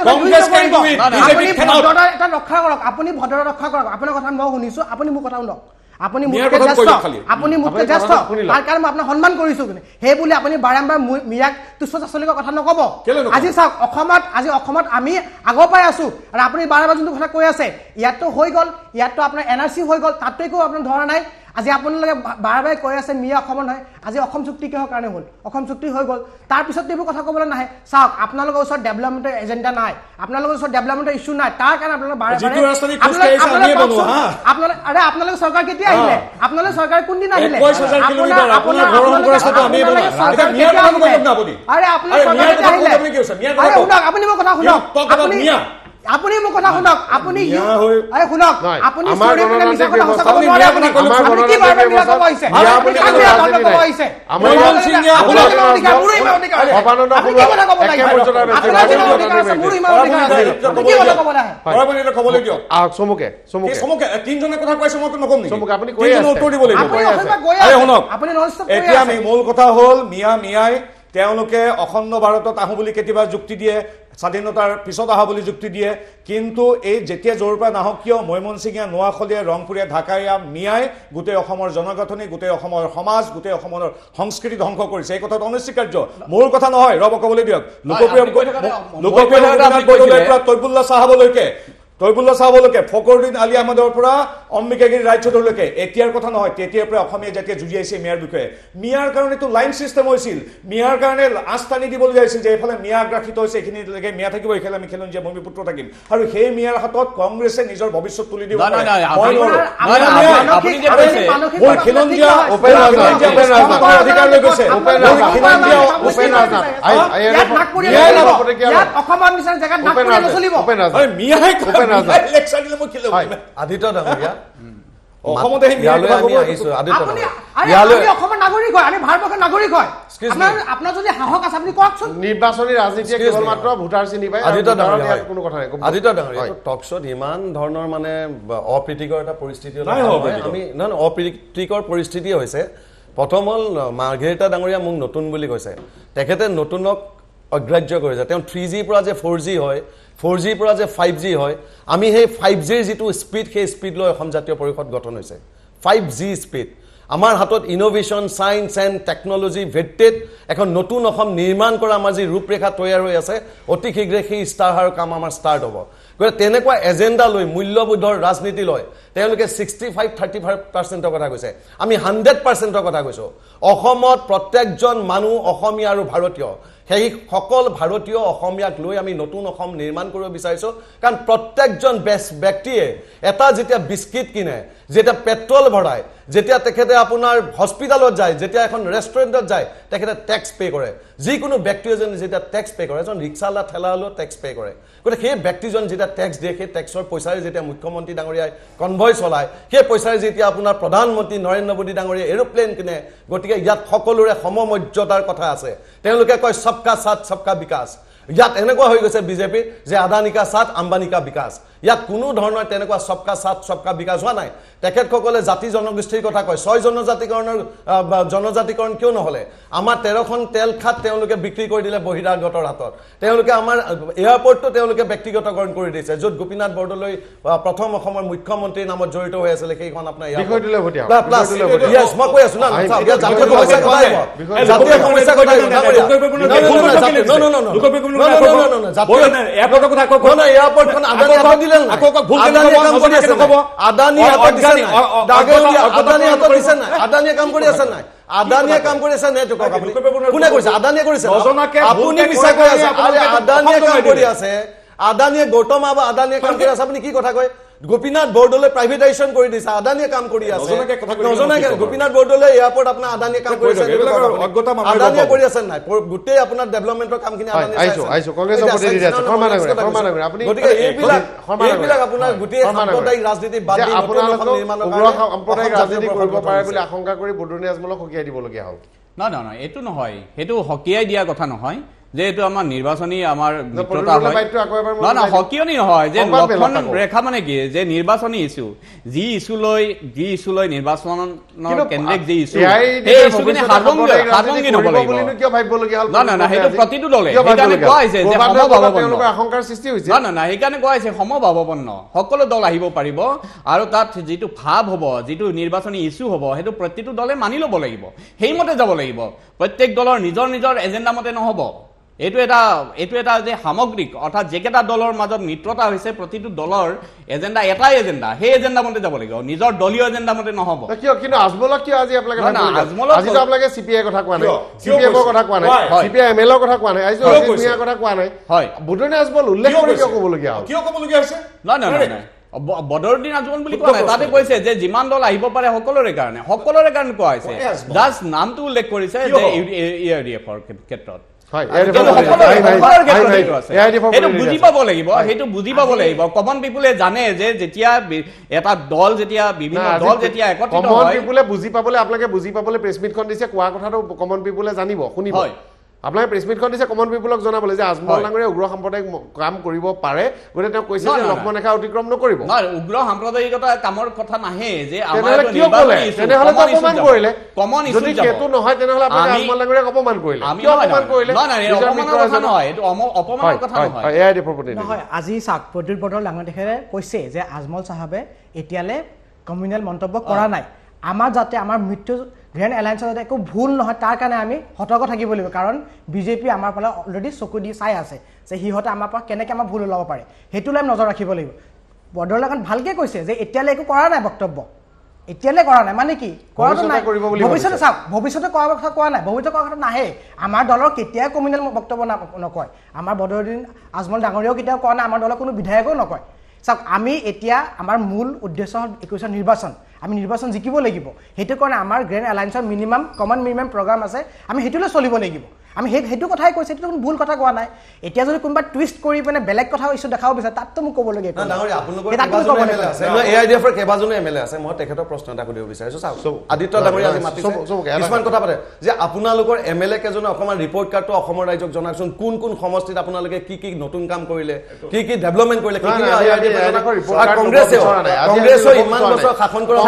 কংগ্ৰেছ এটা ৰক্ষা কৰক আপুনি ভদ্ৰতা ৰক্ষা কৰক আপোনাৰ কথা মই শুনিছো আপুনি মোৰ কথা শুনক আপুনি মুখতে জ্যেষ্ঠ তাৰ কাৰণে মই আপোনাক সন্মান কৰিছো সেই বুলি আপুনি বাৰম্বাৰ মিয়াক তুচ্ছতাচলিকৰ কথা নক'ব আজি চাওক অসমত আমি আগৰ পৰাই আছো আৰু আপুনি বাৰম্বাৰ যোনটো কথা কৈ আছে ইয়াততো হৈ গ'ল ইয়াততো আপোনাৰ এনআৰচি হৈ গ'ল তাততো একো আপোনাৰ ধৰা নাই আজি আপোনালোকে বাৰবাৰ কৈ আছে মিয়া অসমৰ নহয় আজি অসম চুক্তি কিহৰ কাৰণে হ'ল অসম চুক্তি হৈ গ'ল তাৰপিছত এইবোৰ কথা ক'বলৈ নাহে চাওক আপোনালোকৰ ওচৰত ডেভেলপমেণ্টৰ এজেণ্ডা নাই আপোনালোকৰ ওচৰত ডেভেলপমেণ্টৰ ইছ্যু নাই তাৰ কাৰণে আপোনালোকে চৰকাৰ কেতিয়া আহিলে আপোনালোকে চৰকাৰ কোনদিন আহিলে আপুনি মোৰ কথা শুনক আপুনি মোক কথা শুনক আপুনি শুনক আপুনি মূল কথা হ'ল মিয়া মিয়াই তেওঁলোকে অখণ্ড ভাৰতত আহো বুলি কেতিয়াবা যুক্তি দিয়ে স্বাধীনতাৰ পিছত আহা বুলি যুক্তি দিয়ে কিন্তু এই যেতিয়া জোৰ পৰা নাহক কিয় মৈমনসিঙীয়া নোয়াখলীয়া ৰংপুৰীয়া ঢাকাইয়া মিয়াই গোটেই অসমৰ জনগাঁথনি গোটেই অসমৰ সমাজ গোটেই অসমৰ সংস্কৃতি ধ্বংস কৰিছে এই কথাটো অনস্বীকাৰ্য মোৰ কথা নহয় ৰব ক'বলৈ দিয়ক লোকপ্ৰিয় তৈবুল্লাহ চাহাবলৈকে ফখৰুদ্দিন আলী আহমেদৰ পৰা অম্বিকাগিৰি ৰায়চৌধুৰীলৈকে এতিয়াৰ কথা নহয় তেতিয়াৰ পৰা অসমীয়া জাতিয়ে যুঁজি আহিছে মিয়াৰ বিষয়ে মিয়াৰ কাৰণেতো লাইন চিষ্টেম হৈছিল মিয়াৰ কাৰণে আস্থানি দিবলগীয়া হৈছিল যে এইফালে মিয়া আগ্ৰাসিত হৈছে এইখিনিলৈকে মিয়া থাকিব এইফালে আমি খেলন যে ভূমিপুত্ৰ থাকিম আৰু সেই মিয়াৰ হাতত কংগ্ৰেছে নিজৰ ভৱিষ্যত তুলি দিব আদিত্য ডাঙৰীয়া নিৰ্বাচনী ৰাজনীতিয়ে কেৱল মাত্ৰ ভোটাৰ চিনি পায় আদিত্য ডাঙৰীয়া টকশ্বত ইমান ধৰণৰ মানে অপ্ৰীতিকৰ এটা পৰিস্থিতি আমি নহয় অপ্ৰীতিকৰ পৰিস্থিতি হৈছে প্ৰথম হ'ল মাৰ্ঘেৰিটা ডাঙৰীয়া মোক নতুন বুলি কৈছে তেখেতে নতুনক অগ্ৰাহ্য কৰিছে তেওঁ 3G পৰা যে 4G হয় 4G পৰা যে 5G হয় আমি সেই 5Gৰ যিটো স্পীড সেই স্পীড লৈ অসম জাতীয় পৰিষদ গঠন হৈছে 5G স্পীড আমাৰ হাতত ইনোভেশন সায়েন্স এন্ড টেকনলজি ভিত্তিত এখন নতুন অসম নিৰ্মাণ কৰা আমাৰ যি ৰূপৰেখা তৈয়াৰ হৈ আছে অতি শীঘ্ৰে সেই ষ্টাৰ কাম আমাৰ ষ্টাৰ্ট হ'ব গতিকে তেনেকুৱা এজেন্ডা লৈ মূল্যবোধৰ ৰাজনীতি লৈ তেওঁলোকে 65-35% কথা কৈছে আমি 100% কথা কৈছো অসমত প্ৰত্যেকজন মানুহ অসমীয়া আৰু ভাৰতীয় সেই সকল ভাৰতীয় অসমীয়াক লৈ আমি নতুন অসম নিৰ্মাণ কৰিব বিচাৰিছো কাৰণ প্ৰত্যেকজন ব্যক্তিয়ে এটা যেতিয়া বিস্কিট কিনে যেটা পেট্ৰল ভৰাই যেতিয়া তেখেতে আপোনাৰ হস্পিটালত যায় যেতিয়া এখন ৰেষ্টুৰেণ্টত যায় তেখেতে ট্যাক্স পে কৰে যিকোনো ব্যক্তি এজন যেতিয়া ট্যাক্স পে কৰে এজন ৰিক্সালা ঠেলালো ট্যাক্স পে কৰে গতিকে সেই ব্যক্তিজন যেতিয়া ট্যাক্স দিয়ে সেই ট্যাক্সৰ পইচাৰে যেতিয়া মুখ্যমন্ত্ৰী ডাঙৰীয়াই কনভয় চলায় সেই পইচাৰে যেতিয়া আপোনাৰ প্ৰধানমন্ত্ৰী নৰেন্দ্ৰ মোদী ডাঙৰীয়াই এৰোপ্লেন কিনে গতিকে ইয়াত সকলোৰে সমমৰ্যাদাৰ কথা আছে তেওঁলোকে কয় সবকা সাথ সবকা বিকাশ ইয়াত এনেকুৱা হৈ গৈছে বিজেপি যে আদানী কা সাথ আম্বানী কা বিকাশ ইয়াত কোনো ধৰণৰ তেনেকুৱা সবকা সাথ সবকা বিকাশ হোৱা নাই তেখেতসকলে জাতি জনগোষ্ঠীৰ কথা কয় 6 জনজাতিকৰণ কিয় নহলে আমাৰ 13খন তেল খাত তেওঁলোকে বিক্ৰী কৰি দিলে বহিৰাগতৰ হাতত তেওঁলোকে আমাৰ এয়াৰপৰ্টটো তেওঁলোকে ব্যক্তিগতকৰণ কৰি দিছে য'ত গোপীনাথ বৰদলৈ প্ৰথম অসমৰ মুখ্যমন্ত্ৰীৰ নামত জড়িত হৈ আছিল সেইখন আপোনাৰ বিষয়টোলৈ ভটিয়া ইয়েস মই কৈ আছো না জাতীয় সমস্যা কথা জাতীয় সমস্যা কথা এয়াৰপৰ্টখন আদানী হাতত দিলে আদানীয়ে কাম কৰি আছে নাই আদানীয়ে কাম কৰি আছে নাই তো কক আপুনি কোনে কৰিছে আদানীয়ে কৰিছে আপুনি মিছা কৈ আছে আদানীয়ে কাম কৰি আছে আদানীয়ে গৌতম আবা আদানীয়ে কাম কৰি আছে আপুনি কি কথা কয় গোপীনাথ বৰদলৈ প্ৰাইভেটাইজেশন কৰি দিছে আদানীয়ে কাম কৰি আছে নজনাকে গোপীনাথ বৰদলৈ এয়াৰপৰ্ট আপোনাৰ আদানীয়ে কাম কৰি আছে আদানীয়ে কৰি আছে নাই গোটেই আপোনাৰ ডেভেলপমেন্টৰ কামখিনি আদানীয়ে আইছো কংগ্ৰেছৰ প্ৰতিনিধি আছে ফৰমানগৰ আপুনি গতিকে এইবিলাক আপোনাৰ গোটেই সাম্প্ৰদায়িক ৰাজনীতি বাদ দি আপোনালোকৰ নিৰ্মাণৰ কাৰণে সাম্প্ৰদায়িক ৰাজনীতি কৰিব পাৰে বুলি আশংকা কৰি বদৰুণী আজমলক হকিয়াই দিবলগীয়া হ'ল না এইটো নহয় সেইটো হকিয়াই দিয়া কথা নহয় যে এটো আমাৰ নিৰ্বাচনী আমাৰ মিত্ৰতা হয় না হকিয়নি নহয় যে লক্ষণ ৰেখা মানে কি যে নিৰ্বাচনী ইস্যু যি ইস্যু লৈ নিৰ্বাচনৰ কেন্দ্ৰিক যি ইস্যু এই ইস্যুখিনি হাৰমংগী নব লাগিব কিয় ভাবিবলগীয়া হ'ল না সেইটো প্ৰতিটো দলে সেইকাৰণে কোৱা হৈছে যে সমভাৱাপন্ন আশংকাৰ সৃষ্টি হৈছে না সেইকাৰণে কোৱা হৈছে সমভাৱাপন্ন সকলো দল আহিব পাৰিব আৰু তাত যিটো ভাৱ হ'ব যিটো নিৰ্বাচনী ইস্যু হ'ব সেইটো প্ৰতিটো দলে মানি ল'ব লাগিব সেইমতে যাব লাগিব প্ৰত্যেক দলৰ নিজৰ এজেণ্ডা মতে নহ'ব এইটো এটা যে সামগ্ৰিক অৰ্থাৎ যেকেটা দলৰ মাজত মিত্ৰতা হৈছে প্ৰতিটো দলৰ এজেণ্ডা এটাই এজেণ্ডা সেই এজেণ্ডা মতে যাব লাগিব নিজৰ দলীয় এজেণ্ডা মতে নহ'ব কিয় কিন্তু আজমলক কিয় আজি আপোনালোকে আজি তো আপোনালোকে সিপিআই কথা কোৱা নাই সিপিএমৰ কথা কোৱা নাই সিপিআই এমএলএৰ কথা কোৱা নাই আজি সিপিআইৰ কথা কোৱা নাই হয় বদৰুণী আজমল উল্লেখ কৰি কিয় ক'বলগীয়া হ'ল কিয় ক'বলগীয়া হৈছে না বদৰুদ্দিন আজমল বুলি কোৱা নাই তাতে কৈছে যে যিমান দল আহিব পাৰে সকলোৰে কাৰণে কোৱা হৈছে জাষ্ট নামটো উল্লেখ কৰিছে যে ইউডিএফৰ ক্ষেত্ৰত সেইটো বুজি পাব লাগিব কমন পিপুলে জানে যে যেতিয়া এটা দল যেতিয়া বিভিন্ন দল যেতিয়া একত্ৰিত হয় কমন পিপুলে বুজি পাবলৈ আপোনালোকে বুজি পাবলৈ প্ৰেছ মিটখন দিছে কোৱা কথাটো কমন পিপুলে জানিব শুনিব আপোনালোকে প্ৰেছ মিটখন দিছে কমন পিপুলক জনাবলৈ যে আজমল ডাঙৰীয়া উগ্ৰ সাম্প্ৰদায়িক কাম কৰিব পাৰে গতিকে তেওঁ কৈছে যে লক্ষ্মণ ৰেখা অতিক্ৰম নকৰিব উগ্ৰ সাম্প্ৰদায়িকতা কামৰ কথা নাহে যে তেনেহ'লে অপমান কৰিলে যদি সেইটো নহয় তেনেহ'লে আপোনালোকে আজমল ডাঙৰীয়াক অপমান কৰিলে নহয় আজি চাওক প্ৰদ্যুৎ বৰদলৈ ডাঙৰ তেখেতে কৈছে যে আজমল চাহাবে এতিয়ালৈ কমিউনেল মন্তব্য কৰা নাই আমাৰ যাতে আমাৰ মৃত্যু গ্ৰেণ্ড এলায়েন্সৰ যাতে একো ভুল নহয় তাৰ কাৰণে আমি সতৰ্ক থাকিব লাগিব কাৰণ বিজেপি আমাৰ ফালে অলৰেডি চকু দি চাই আছে যে সিহঁতে আমাৰ পৰা কেনেকৈ আমাৰ ভুল ওলাব পাৰে সেইটোলৈ নজৰ ৰাখিব লাগিব বৰদলৈ ডাঙৰ ভালকৈ কৈছে যে এতিয়ালৈ একো কৰা নাই বক্তব্য এতিয়ালৈ কৰা নাই মানে কি কৰাটো নাই ভৱিষ্যতে চাওক ভৱিষ্যতে কৰাৰ কথা কোৱা নাই ভৱিষ্যতে কৰাৰ কথা নাহে আমাৰ দলৰ কেতিয়াও কমিউনেল বক্তব্য নকয় আমাৰ বদৰুদ্দিন আজমল ডাঙৰীয়াও কেতিয়াও কোৱা নাই আমাৰ দলৰ কোনো বিধায়কেও নকয় চাওক আমি এতিয়া আমাৰ মূল উদ্দেশ্য হ'ল 21 নিৰ্বাচন আমি নিৰ্বাচন জিকিব লাগিব সেইটো কাৰণে আমাৰ গ্ৰেণ্ড এলায়েন্সৰ কমন মিনিমাম প্ৰগ্ৰাম আছে আমি সেইটোলৈ চলিব লাগিব আমি সেইটো কথাই কৈছে সেইটো কোনো ভুল কথা কোৱা নাই এতিয়া যদি কোনোবা টুইষ্ট কৰি মানে বেলেগ কথা ইস্যু দেখাব বিচাৰে তাততো মোক ক'বলগীয়া না ডাঙৰীয়া আপোনালোকৰ এআইডিএফৰ কেইবাজনো এমএলএ আছে মই তেখেতৰ প্ৰশ্ন এটা সুধিব বিচাৰিছো চাওক আদিত্য ডাঙৰীয়া আজি মাতিছে কিছুমান কথা পাতে যে আপোনালোকৰ এমএলএ কেজনে অকমান ৰিপৰ্ট কাৰ্ডটো অসমৰ ৰাইজক জনাকচোন কোন সমষ্টিত আপোনালোকে কি নতুন কাম কৰিলে কি ডেভেলপমেন্ট কৰিলে কি কংগ্ৰেছৰ ইমান বছৰ শাসন কৰা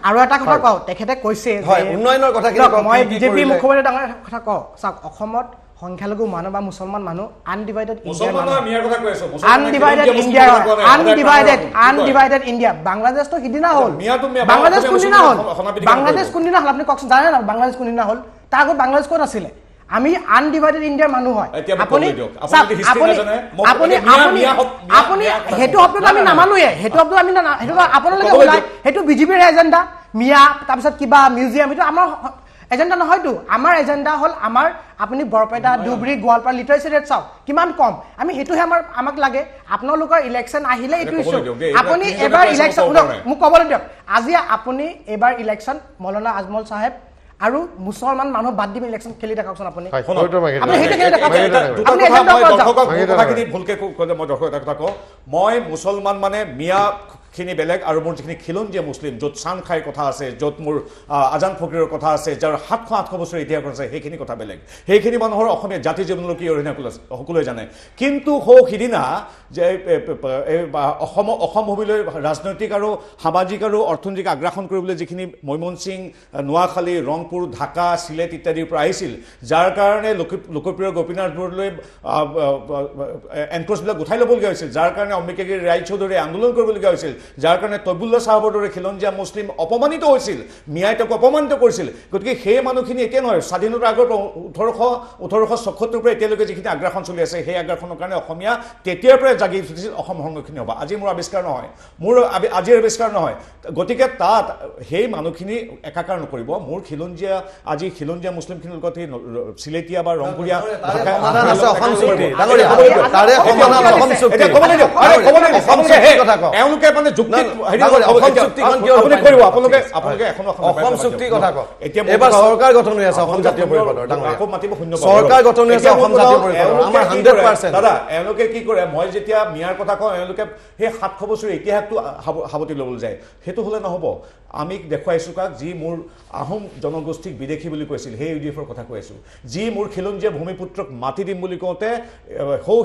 আৰু এটা কথা মই চাওক তেখেতে কৈছে হয় উন্নয়নৰ কথাখিনি মই বিজেপি মুখ্যমন্ত্ৰী ডাঙৰ কথা কওঁ চাওক অসমত সংখ্যালঘু মানুহ বা মুছলমান মানুহ আনডিভাইডেড ইণ্ডিয়া বাংলাদেশটো সিদিনা হ'ল বাংলাদেশ কোনদিনা হ'ল আপুনি কওকচোন জানে না বাংলাদেশ কোনদিনা হ'ল তাৰ আগত বাংলাদেশ ক'ত আছিলে আমি আনডিভাইডেড ইণ্ডিয়াৰ মানুহ হয় আপুনি সেইটো শব্দটো আমি নামানোৱে সেইটো শব্দ আমি সেইটো আপোনালোকে ওলাই সেইটো বিজেপিৰ এজেণ্ডা মিয়া তাৰপিছত কিবা মিউজিয়াম এইটো আমাৰ এজেণ্ডা নহয়তো আমাৰ এজেণ্ডা হ'ল আমাৰ আপুনি বৰপেটা ধুবুৰী গোৱালপাৰা লিটাৰেচি ৰেট চাওক কিমান কম আমি সেইটোহে আমাক লাগে আপোনালোকৰ ইলেকশ্যন আহিলে এইটো ইছ্যু আপুনি এবাৰ ইলেকশ্যন মোক ক'বলৈ দিয়ক আজি আপুনি এবাৰ ইলেকশ্যন মৌলানা আজমল চাহেব আৰু মুছলমান মানুহ বাদ দি ইলেকশ্যন খেলি দেখাওকচোন আপুনি মই মুছলমান মানে মিয়া খিনি বেলেগ আৰু মোৰ যিখিনি খিলঞ্জীয়া মুছলিম য'ত চান খাইৰ কথা আছে য'ত মোৰ আজান ফকীৰৰ কথা আছে যাৰ 700-800 বছৰ ইতিহাস আছে সেইখিনি কথা বেলেগ সেইখিনি মানুহৰ অসমীয়া জাতি জীৱনলৈ কি অৰিহণা সকলোৱে জানে কিন্তু সিদিনা যে অসম ভূমিলৈ ৰাজনৈতিক আৰু সামাজিক আৰু অৰ্থনৈতিক আগ্ৰাসন কৰিবলৈ যিখিনি মৈমনসিং নোৱাখালী ৰংপুৰ ঢাকা চিলেট ইত্যাদিৰ পৰা আহিছিল যাৰ কাৰণে লোকপ্ৰিয় গোপীনাথ বৰদলৈ এনক্ৰ'চবিলাক উঠাই ল'বলগীয়া হৈছিল যাৰ কাৰণে অম্বিকাগিৰি ৰায় চৌধুৰীয়ে আন্দোলন কৰিবলগীয়া হৈছিল যাৰ কাৰণে তৈবুল্লাহ চাহাবৰ দৰে খিলঞ্জীয়া মুছলিম অপমানিত হৈছিল মিয়াই তেওঁক অপমানিত কৰিছিল গতিকে সেই মানুহখিনি এতিয়া নহয় স্বাধীনতাৰ আগৰ 1876 পৰা এতিয়ালৈকে যিখিনি আগ্ৰাসন চলি আছে সেই আগ্ৰাসনৰ কাৰণে অসমীয়া তেতিয়াৰ পৰাই জাগি উঠিছিল অসম সংৰক্ষণ হ'ব আজি মোৰ আৱিষ্কাৰ নহয় আজিৰ আৱিষ্কাৰ নহয় গতিকে তাত সেই মানুহখিনি একাকাৰ নকৰিব মোৰ খিলঞ্জীয়া আজি খিলঞ্জীয়া মুছলিমখিনিৰ লগত চিলেটীয়া বা ৰংপুৰীয়া এওঁলোকে মানে চৰকাৰ গঠন হৈ আছে অসম জাতীয় পৰিষদৰ চৰকাৰ গঠন হৈ আছে অসম জাতীয় পৰিষদৰ আমাৰ 100% দাদা এওঁলোকে কি কৰে মই যেতিয়া মিয়াৰ কথা কওঁ এওঁলোকে সেই 700 বছৰ ইতিহাসটো সাৱতি ল'বলৈ যায় সেইটো হ'লে নহ'ব আমি দেখুৱাইছোঁ কাক যি মোৰ আহোম জনগোষ্ঠীক বিদেশী বুলি কৈছিল সেই ইউডিএফৰ কথা কৈ আছোঁ যি মোৰ খিলঞ্জীয়া ভূমিপুত্ৰক মাতি দিম বুলি কওঁতে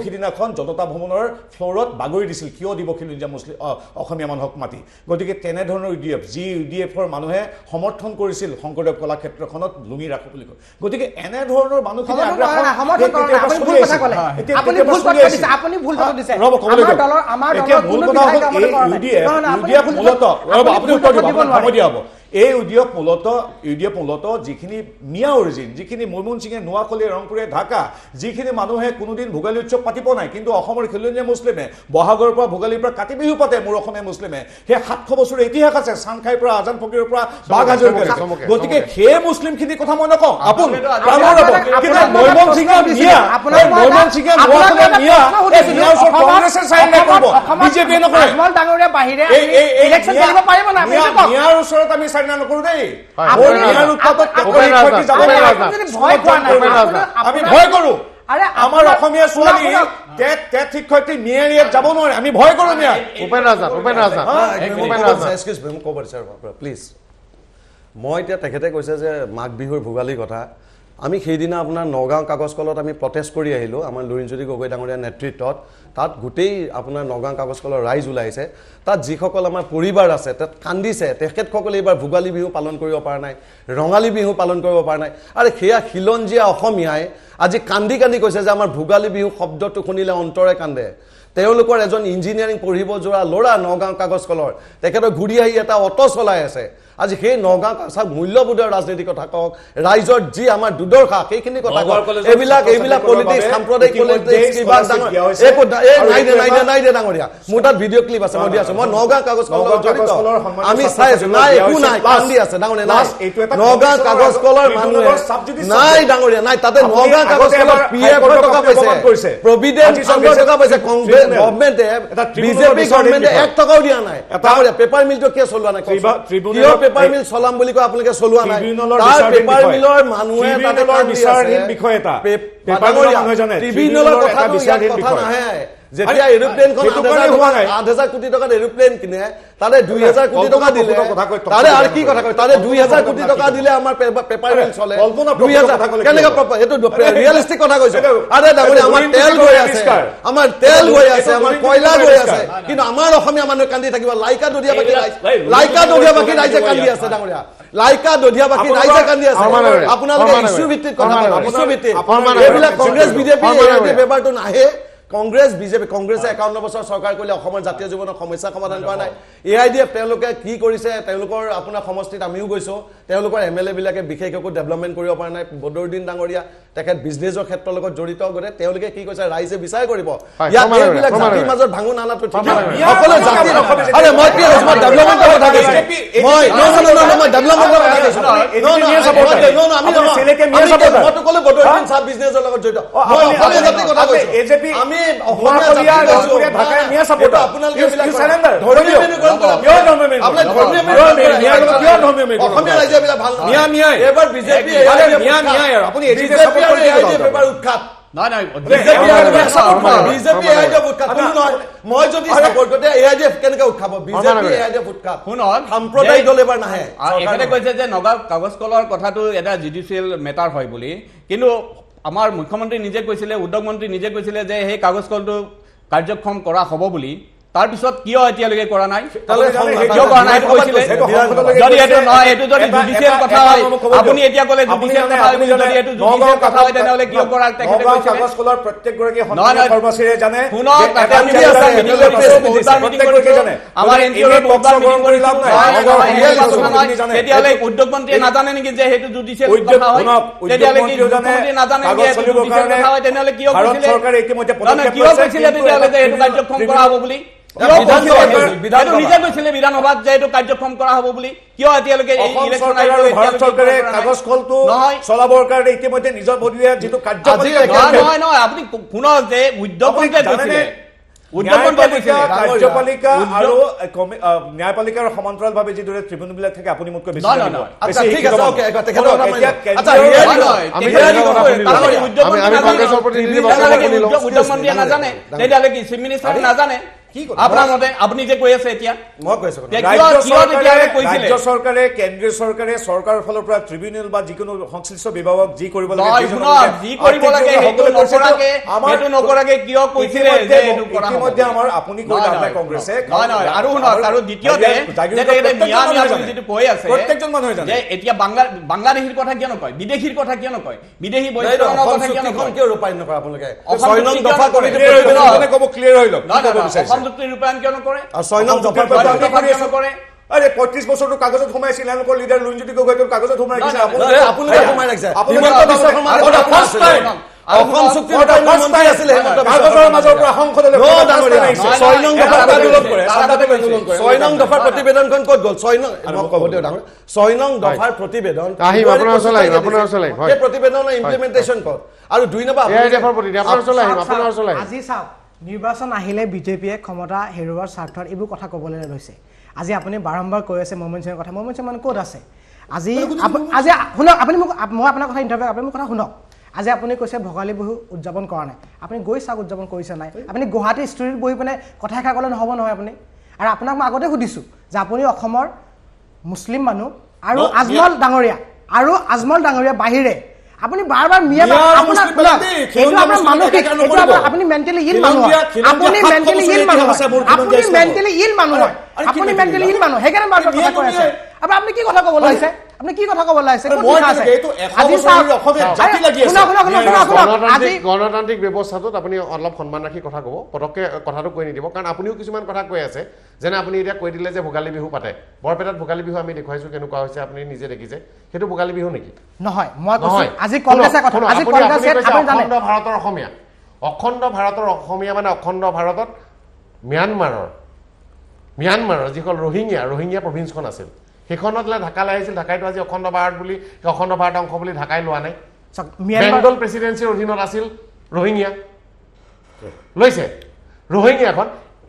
সিদিনাখন জনতা ভৱনৰ ফ্ল'ৰত বাগৰি দিছিল কিয় দিব খিলঞ্জীয়া মুছলিম অসমীয়া মানুহক মাতি গতিকে তেনেধৰণৰ ইউডিএফ যি ইউডিএফৰ মানুহে সমৰ্থন কৰিছিল শংকৰদেৱ কলাক্ষেত্ৰখনত লুঙি ৰাখো বুলি কয় গতিকে এনেধৰণৰ মানুহখিনি এই ইউডিএফ মূলতঃ যিখিনি মিয়া অৰিজিন যিখিনি মৈমনসিঙে নোৱাখালী ৰংপুৰে ঢাকা যিখিনি মানুহে কোনোদিন ভোগালী উৎসৱ পাতিব নাই কিন্তু অসমৰ খিলঞ্জীয়া মুছলিমে বহাগৰ পৰা ভোগালীৰ পৰা কাতি বিহু পাতে মোৰ অসমীয়া মুছলিমে সেই 700 বছৰৰ ইতিহাস আছে চাংখাইৰ পৰা আজান ফকীৰৰ পৰা বাঘ হাজৰিকাৰ গতিকে সেই মুছলিমখিনিৰ কথা মই নকওঁ আপুনি মৈমনসিঙৰ মিয়া মৈমনসিঙে নোৱাখালীৰ মিয়া কংগ্ৰেছে চাইন কৰিব বিজেপিয়ে নকৰে মিয়াৰ ওচৰত আমি চাইনা নকৰো দেই আমি ভয় কৰো আমাৰ অসমীয়া ছোৱালী শিক্ষয়িত্ৰী মিয়াৰিয়াত যাব নোৱাৰে আমি ভয় কৰো প্লিজ মই এতিয়া তেখেতে কৈছে যে মাঘ বিহুৰ ভোগালীৰ কথা আমি সেইদিনা আপোনাৰ নগাঁও কাগজ কলত আমি প্ৰটেষ্ট কৰি আহিলোঁ আমাৰ লুৰিণজ্যোতি গগৈ ডাঙৰীয়াৰ নেতৃত্বত তাত গোটেই আপোনাৰ নগাঁও কাগজ কলৰ ৰাইজ ওলাইছে তাত যিসকল আমাৰ পৰিবাৰ আছে তাত কান্দিছে তেখেতসকলে এইবাৰ ভোগালী বিহু পালন কৰিব পৰা নাই ৰঙালী বিহু পালন কৰিব পৰা নাই আৰু সেয়া খিলঞ্জীয়া অসমীয়াই আজি কান্দি কান্দি কৈছে যে আমাৰ ভোগালী বিহু শব্দটো শুনিলে অন্তৰে কান্দে তেওঁলোকৰ এজন ইঞ্জিনিয়াৰিং পঢ়িব যোৱা ল'ৰা নগাঁও কাগজ কলৰ তেখেতৰ ঘূৰি আহি এটা অটো চলাই আছে আজি সেই নগাঁও চাওক মূল্যবোধৰ ৰাজনীতিৰ কথা কওক ৰাইজৰ যি আমাৰ দুৰ্দশা সেইখিনি কথা কওক এইবিলাক পলিটিক্স সাম্প্ৰদায়িক পলিটিক্স কিবা নাই ডাঙৰীয়া মোৰ তাত ভিডিঅ' ক্লিপ আছে মই দি আছো মই নগাঁও কাগজ কলৰ জড়িত আমি চাই আছো নাই একো নাই কান্দি আছে ডাঙৰীয়া নাই নগাঁও কাগজ কলৰ মানুহে নাই ডাঙৰীয়া নাই তাতে নগাঁও কাগজ কলৰ PF টকা পাইছে প্ৰভিডেন্ট ফাণ্ডৰ টকা পাইছে কংগ্ৰেছ গভৰ্ণমেণ্টে বিজেপি গভৰ্ণমেণ্টে 1 টকাও দিয়া নাই ডাঙৰীয়া পেপাৰ মিলটো কিয় চলোৱা নাই পেপাৰ মিল চলাম বুলি কয় আপোনালোকে চলোৱা নাই তাৰ পেপাৰ মিলৰ মানুহে তাতে বিচাৰহীন বিষয় এটা ট্ৰিবিউনেলৰ কথা নাহে যেতিয়া এৰোপ্লেনখন 8,000 কোটি টকাত এৰোপ্লেন কিনে তাৰে 2,000 কোটি টকা দিলে তাৰে আৰু কি কথা কয় তাৰে 2,000 কোটি টকা দিলে আমাৰ পেপাৰ মিল চলে 2,000 কেনেকৈ এইটো ৰিয়েলিষ্টিক কথা কৈছে আৰে ডাঙৰীয়া আমাৰ তেল গৈ আছে আমাৰ কয়লা গৈ আছে কিন্তু আমাৰ অসমীয়া মানুহে কান্দি থাকিব লাইকা দৰিয়া বাকী ৰাইজে কান্দি আছে ডাঙৰীয়া লাইকা দধিয়া বাকি ৰাইজে কান্দি আছে আপোনালোকে ইস্যু ভিত্তিত কথা ইস্যু ভিত্তিত এইবিলাক কংগ্ৰেছ বিজেপি এই পেপাৰটো নাহে কংগ্ৰেছ বিজেপি কংগ্ৰেছে 51 বছৰ চৰকাৰ কৰিলে অসমৰ জাতীয় জীৱনৰ সমস্যা সমাধান কৰা নাই এআইডিএফ তেওঁলোকে কি কৰিছে তেওঁলোকৰ আপোনাৰ সমষ্টিত আমিও গৈছো তেওঁলোকৰ এমএলএ বিলাকে বিশেষ একো ডেভেলপমেন্ট কৰিব পৰা নাই বদৰুদ্দিন ডাঙৰীয়া তেখেত বিজনেছৰ ক্ষেত্ৰৰ লগত জড়িত গৰে তেওঁলোকে কি কৈছে ৰাইজে বিচাৰ কৰিব ইয়াত এইবিলাক জাতিৰ মাজত ভাঙন আনাটো ঠিক সকলো জাতি আৰে মই কি মই ডেভেলপমেন্টৰ কথা কৈছো মই মই ডেভেলপমেন্টৰ কথা কৈছো আমি সিলেকে মিয়া সাপোৰ্টাৰ মই তো কলে বদৰুদ্দিন সাহেব বিজনেছৰ লগত জড়িত মই সকলো জাতিৰ কথা কৈছো এজেপি আমি অসমীয়া ঢাকায় মিয়া সাপোৰ্টাৰ আপোনালোকে সিলিন্ডাৰ ধৰ্মীয় কিয় ধৰ্মীয় আপুনি ধৰ্মীয় অসমীয়া ৰাইজে বিলাক ভাল মিয়া মিয়া এবাৰ বিজেপি মিয়া মিয়া আপুনি এজেপি সাপোৰ্ট কৰি পেপাৰ উৎখাত নাই নাই বিজেপি এআইডিএফ উৎখাত নহয় মই যদি সাপোৰ্ট কৰতে এআইডিএফ কেনেকৈ উৎখাব বিজেপি এআইডিএফ উৎখাত শুনক সাম্প্ৰদায়িক দল এবাৰ নাহে এখানে কৈছে যে নগা কাগজ কলৰ কথাটো এটা জুডিচিয়েল মেটাৰ হয় বুলি কিন্তু আমাৰ মুখ্যমন্ত্ৰী নিজে কৈছিলে উদ্যোগ মন্ত্ৰী নিজে কৈছিলে যে সেই কাগজ কলটো কাৰ্যক্ষম কৰা হ'ব বুলি তাৰ পিছত কিয় এতিয়ালৈকে কৰা নাই কিয় কৰা নাই কৈছিলে যদি এটো নহয় এটো যদি জুডিচিয়েল কথা হয় আপুনি এতিয়া ক'লে জুডিচিয়েল কথা হয় যদি এটো জুডিচিয়েল কথা হয় তেনেহলে কিয় কৰা তেখেতে কৈছে কাগজ কলৰ প্ৰত্যেক গৰাকী সন্মানীয় কৰ্মচাৰীয়ে জানে শুনক তাতে আমি মিটিং কৰিছে জানে আমাৰ এনজিঅ'ৰ বহুবাৰ মিটিং কৰিলাম নাই তেতিয়ালে উদ্যোগ মন্ত্ৰীয়ে নাজানে নেকি যে হেতু জুডিচিয়েল কথা হয় তেতিয়ালে কি উদ্যোগ মন্ত্ৰীয়ে নাজানে যে হেতু জুডিচিয়েল কথা হয় তেনেহলে কিয় কৈছিলে চৰকাৰে ইতিমধ্যে পদক্ষেপ কিয় কৈছিলে তেতিয়ালে যে হেতু কাৰ্যক্ষম কৰা হ'ব বুলি নিজে কৈছিলে বিধানসভাত যে এইটো কাৰ্যক্ষম কৰা হ'ব বুলি কিয় এতিয়ালৈকে এই ইলেকশ্যন ভাৰত চৰকাৰে কাগজ কলটো চলাবৰ কাৰণে ইতিমধ্যে নিজৰ বদলিয়া যিটো কাৰ্যপালিকা নহয় আপুনি শুনক যে উদ্যোগ মন্ত্ৰীয়ে কৈছিলে কাৰ্যপালিকা আৰু ন্যায়পালিকাৰ সমান্তৰালভাৱে যিদৰে ট্ৰিবিউনবিলাক থাকে আপুনি মোতকৈ বেছি ঠিক আছে ওকে উদ্যোগ মন্ত্ৰীয়ে নাজানে তেতিয়াহ'লে কি চিফ মিনিষ্টাৰে নাজানে আপোনাৰ মতে আপুনি যে কৈ আছে এতিয়া মই কৈছো ৰাজ্য চৰকাৰে কেন্দ্ৰীয় চৰকাৰে চৰকাৰৰ ফালৰ পৰা ট্ৰিবিউনেল বা যিকোনো সংশ্লিষ্ট বিভাগক যি কৰিব লাগে যি কৰিব লাগে সেইটো নকৰাকে কিয় কৈছিলে যে এইটো কৰা ইতিমধ্যে আমাৰ আপুনি কৈ আছে কংগ্ৰেছে নহয় আৰু শুনক আৰু দ্বিতীয়তে যিটো কৈ আছে প্ৰত্যেকজন মানুহে জানে যে এতিয়া বাংলাদেশীৰ কথা কিয় নকয় বিদেশীৰ কথা কিয় নকয় বিদেশী বৈদেশিকৰ কথা কিয় নকয় কিয় ৰূপায়ণ নকৰে আপোনালোকে 6 নং দফা কৰি ক'ব ক্লিয়াৰ হৈ লওক সংযুক্ত ৰূপায়ণ কিয় নকৰে আৰু 6 নং দফা কিয় নকৰে আৰে 35 বছৰটো কাগজত সোমাইছিল তেওঁলোকৰ লিডাৰ লুঞ্জুতি গগৈৰ কাগজত সোমাই ৰাখিছে আপোনালোকে সোমাই ৰাখিছে হিমন্ত বিশ্ব শৰ্মা ফাৰ্ষ্ট টাইম অসম চুক্তিৰ মন্ত্ৰী আছিল হিমন্ত কাগজৰ মাজৰ পৰা সংসদলৈ 6 নং দফা আন্দোলন কৰে 6 নং দফাৰ প্ৰতিবেদনখন ক'ত গ'ল 6 নং ক'ব দিও ডাঙৰ 6 নং দফাৰ প্ৰতিবেদন আপোনাৰ ওচৰলৈ এই প্ৰতিবেদনৰ ইমপ্লিমেন্টেচন ক'ত আৰু 2 নম্বৰ এআইডিএফৰ প্ৰতিবেদন আপোনাৰ ওচৰলৈ আজি চাওক নিৰ্বাচন আহিলে বিজেপিয়ে ক্ষমতা হেৰুৱাৰ স্বাৰ্থত এইবোৰ কথা ক'বলৈ লৈছে আজি আপুনি বাৰম্বাৰ কৈ আছে মহম্মদ সিঙৰ কথা মহম্মদ সিং মানে ক'ত আছে আজি আজি শুনক আপুনি মোক মই আপোনাৰ কথা ইণ্টাৰভিউ আপুনি মোক কথা শুনক আজি আপুনি কৈছে ভোগালী বিহু উদযাপন কৰা নাই আপুনি গৈ চাওক উদযাপন কৰিছে নাই আপুনি গুৱাহাটী ষ্টুডিঅ'ত বহি পিনে কথা এষাৰ ক'লে নহ'ব নহয় আপুনি আৰু আপোনাক মই আগতে সুধিছোঁ যে আপুনি অসমৰ মুছলিম মানুহ আৰু আজমল ডাঙৰীয়া বাহিৰে আপুনি বাৰবাৰ মিয়া আপোনাৰ এইটো আপোনাৰ মানসিক এইটো আপুনি মেণ্টেলি ইল মানুহ আপুনি মেণ্টেলি ইল মানুহ সেইকাৰণে বাৰবাৰ কথা কৈ আছে আপুনি কি কথা ক'ব লাগিছে আপুনি কি কথা ক'ব লাগিছে গণতান্ত্ৰিক ব্যৱস্থাটোত আপুনি অলপ সন্মান ৰাখি কথা ক'ব পটককৈ কথাটো কৈ নিদিব কাৰণ আপুনিও কিছুমান কথা কৈ আছে যেনে আপুনি এতিয়া কৈ দিলে যে ভোগালী বিহু পাতে বৰপেটাত ভোগালী বিহু আমি দেখুৱাইছোঁ কেনেকুৱা হৈছে আপুনি নিজে দেখিছে সেইটো ভোগালী বিহু নেকি নহয় মই কৈছোঁ আজি কংগ্ৰেছে কথা আজি কংগ্ৰেছে অখণ্ড ভাৰতৰ অসমীয়া মানে অখণ্ড ভাৰতত ম্যানমাৰৰ যিখন ৰোহিংগীয়া প্ৰভিন্সখন আছিল সেইখনত ঢাকালৈ আহিছিল ঢাকাইটো আজি অখণ্ড ভাৰত বুলি অখণ্ড ভাৰত অংশ বুলি ঢাকাই লোৱা নাই বেংগল প্ৰেচিডেঞ্চিৰ অধীনত আছিল ৰোহিংগীয়া লৈছে ৰোহিংগীয়াখন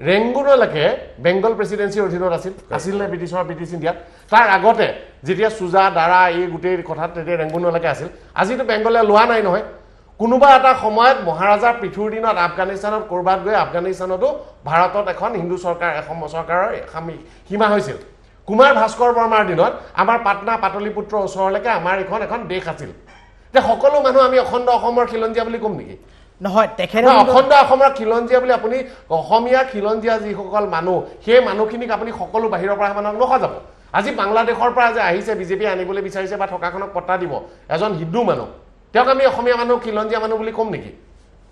ৰেংগুনলৈকে বেংগল প্ৰেচিডেঞ্চিৰ অধীনত আছিল নে ব্ৰিটিছ ইণ্ডিয়াত তাৰ আগতে যেতিয়া চুজা দাৰা এই গোটেই কথাত তেতিয়া ৰেংগুনলৈকে আছিল আজিতো বেংগলে লোৱা নাই নহয় কোনোবা এটা সময়ত মহাৰাজাৰ পৃথুৰ দিনত আফগানিস্তানত ক'ৰবাত গৈ আফগানিস্তানতো ভাৰতত এখন হিন্দু চৰকাৰৰ সীমা হৈছিল কুমাৰ ভাস্কৰ বৰ্মাৰ দিনত আমাৰ পাটনা পাটলিপুত্ৰ ওচৰলৈকে আমাৰ এখন দেশ আছিল যে সকলো মানুহ আমি অখণ্ড অসমৰ খিলঞ্জীয়া বুলি ক'ম নেকি নহয় তেখেতে অখণ্ড অসমৰ খিলঞ্জীয়া বুলি আপুনি অসমীয়া খিলঞ্জীয়া যিসকল মানুহ সেই মানুহখিনিক আপুনি সকলো বাহিৰৰ পৰা মানুহক নসজাব আজি বাংলাদেশৰ পৰা যে আহিছে বিজেপি আনিবলৈ বিচাৰিছে বা থকাখনক পত্তা দিব এজন হিন্দু মানুহ তেওঁক আমি অসমীয়া মানুহ খিলঞ্জীয়া মানুহ বুলি ক'ম নেকি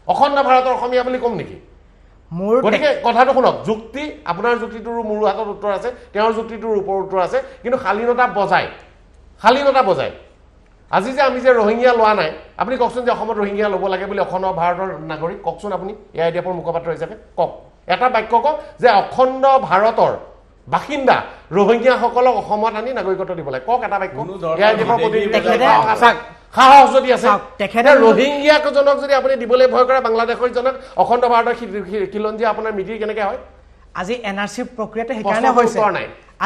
অখণ্ড ভাৰতৰ অসমীয়া বুলি ক'ম নেকি গতিকে কথাটো শুনক যুক্তি আপোনাৰ যুক্তিটোৰ মোৰ হাতত উত্তৰ আছে তেওঁৰ যুক্তিটোৰ ওপৰত উত্তৰ আছে কিন্তু শালীনতা বজায় আজি যে আমি যে ৰোহিংগীয়া লোৱা নাই আপুনি কওকচোন যে অসমত ৰোহিংগীয়া ল'ব লাগে বুলি অখণ্ড ভাৰতৰ নাগৰিক কওকচোন আপুনি AIDFৰ মুখপাত্ৰ হিচাপে কওক এটা বাক্য কওক যে অখণ্ড ভাৰতৰ বাসিন্দা ৰোহিংগীয়াসকলক অসমত আনি নাগৰিকত্ব দিব লাগে কওক এটা বাক্য AIDFৰ প্ৰতিনিধি সাহস যদি আছে ৰোহিংগীয়াজনক যদি আপুনি দিবলৈ ভয় কৰে বাংলাদেশৰ জনক অখণ্ড ভাৰতৰ খিলঞ্জীয়া আপোনাৰ মিতিৰ কেনেকৈ হয় আজি এনআৰচি প্ৰক্ৰিয়াটো সেইকাৰণে হৈছে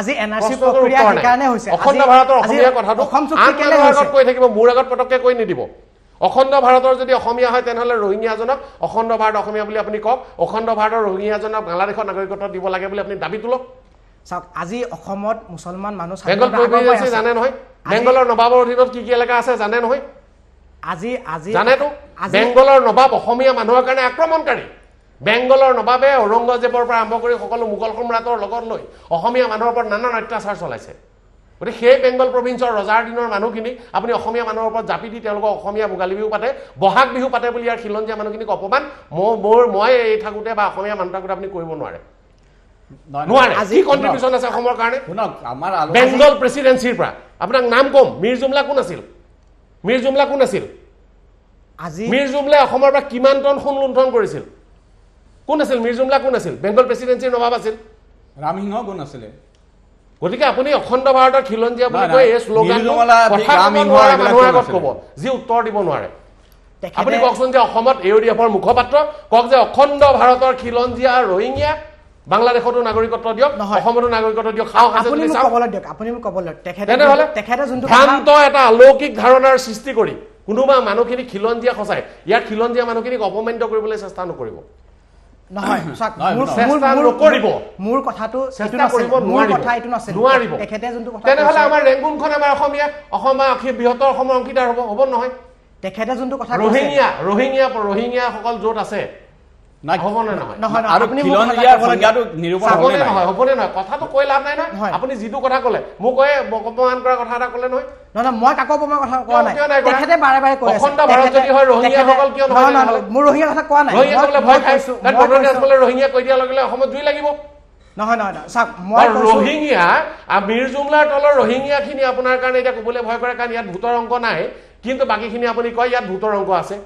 আজি এনআৰচি প্ৰক্ৰিয়া সেইকাৰণে হৈছে অখণ্ড ভাৰতৰ অসমীয়া কথাটো আন মানুহৰ আগত কৈ থাকিব মোৰ আগত পটককৈ কৈ নিদিব অখণ্ড ভাৰতৰ যদি অসমীয়া হয় তেনেহ'লে ৰোহিংগীয়াজনক অখণ্ড ভাৰত অসমীয়া বুলি আপুনি কওক অখণ্ড ভাৰতৰ ৰোহিংগীয়াজনক বাংলাদেশৰ নাগৰিকত্ব দিব লাগে বুলি আপুনি দাবী তোলক চাওক আজি অসমত মুছলমান মানুহ জানে নহয় বেংগলৰ নবাবৰ অধীনত কি এলেকা আছে জানে নহয় জানেতো বেংগলৰ নবাব অসমীয়া মানুহৰ কাৰণে আক্ৰমণকাৰী বেংগলৰ নবাবে ঔৰংগজেবৰ পৰা আৰম্ভ কৰি সকলো মোগল সম্ৰাটৰ লগত লৈ অসমীয়া মানুহৰ ওপৰত নানান অত্যাচাৰ চলাইছে গতিকে সেই বেংগল প্ৰভিন্সৰ ৰজাৰ দিনৰ মানুহখিনি আপুনি অসমীয়া মানুহৰ ওপৰত জাপি দি তেওঁলোকক অসমীয়া ভোগালী বিহু পাতে বহাগ বিহু পাতে বুলি ইয়াৰ খিলঞ্জীয়া মানুহখিনিক অপমান মই এই থাকোঁতে বা অসমীয়া মানুহ থাকোঁতে আপুনি কৰিব নোৱাৰে কি কন্ট্ৰিবিউচন আছে অসমৰ কাৰণে বেংগল প্ৰেচিডেঞ্চিৰ পৰা আপোনাক নাম কম মীৰ জুমলা কোন আছিল মীৰ জুমলাই অসমৰ পৰা কিমান টন সোণ লুণ্ঠন কৰিছিল কোন আছিল মীৰ জুমলা কোন আছিল বেংগল প্ৰেচিডেঞ্চিৰ নবাব আছিল ৰামসিংহ কোন আছিলে গতিকে আপুনি অখণ্ড ভাৰতৰ খিলঞ্জীয়া বুলি কৈ এই শ্লোগানটো মানুহৰ আগত ক'ব যি উত্তৰ দিব নোৱাৰে আপুনি কওকচোন যে অসমত AIDFৰ মুখপাত্ৰ কওক যে অখণ্ড ভাৰতৰ খিলঞ্জীয়া ৰোহিংগীয়া বাংলাদেশতো নাগৰিকত্ব দিয়ক অসমতো নাগৰিকত্ব দিয়ক ভ্ৰান্ত এটা অলৌকিক ধাৰণাৰ সৃষ্টি কৰি কোনোবা মানুহখিনি খিলঞ্জীয়া সঁচাই ইয়াত খিলঞ্জীয়া মানুহখিনিক অপমানিত কৰিবলৈ চেষ্টা নকৰিব তেনেহ'লে আমাৰ ৰেংগুনখন আমাৰ অসমীয়া বৃহত্তৰ অসমৰ অংশীদাৰ হ'ব নহয় তেখেতে যোনটো কথা ৰোহিংগীয়াসকল য'ত আছে কথাটো কৈ লাভ নাই নহয় আপুনি যিটো কথা ক'লে মোক অপমান কৰা কথা এটা ক'লে নহয় মই কাকো অপমান কথা কোৱা নাই তেখেতে বাৰে বাৰে কৈ আছে অখণ্ড ভাৰত যদি হয় ৰোহিংগীয়াসকল কিয় নহয় মোৰ ৰোহিংগীয়া কথা কোৱা নাই ৰোহিংগীয়া কৈ দিয়াৰ লগে লগে অসমত জুই লাগিব নহয় চাওক মই ৰোহিংগীয়া মিৰ জুমলাৰ তলৰ ৰোহিংগীয়াখিনি আপোনাৰ কাৰণে এতিয়া ক'বলৈ ভয় কৰে কাৰণ ইয়াত ভোটৰ অংক নাই কিন্তু বাকীখিনি আপুনি কয় ইয়াত ভোটৰ অংক আছে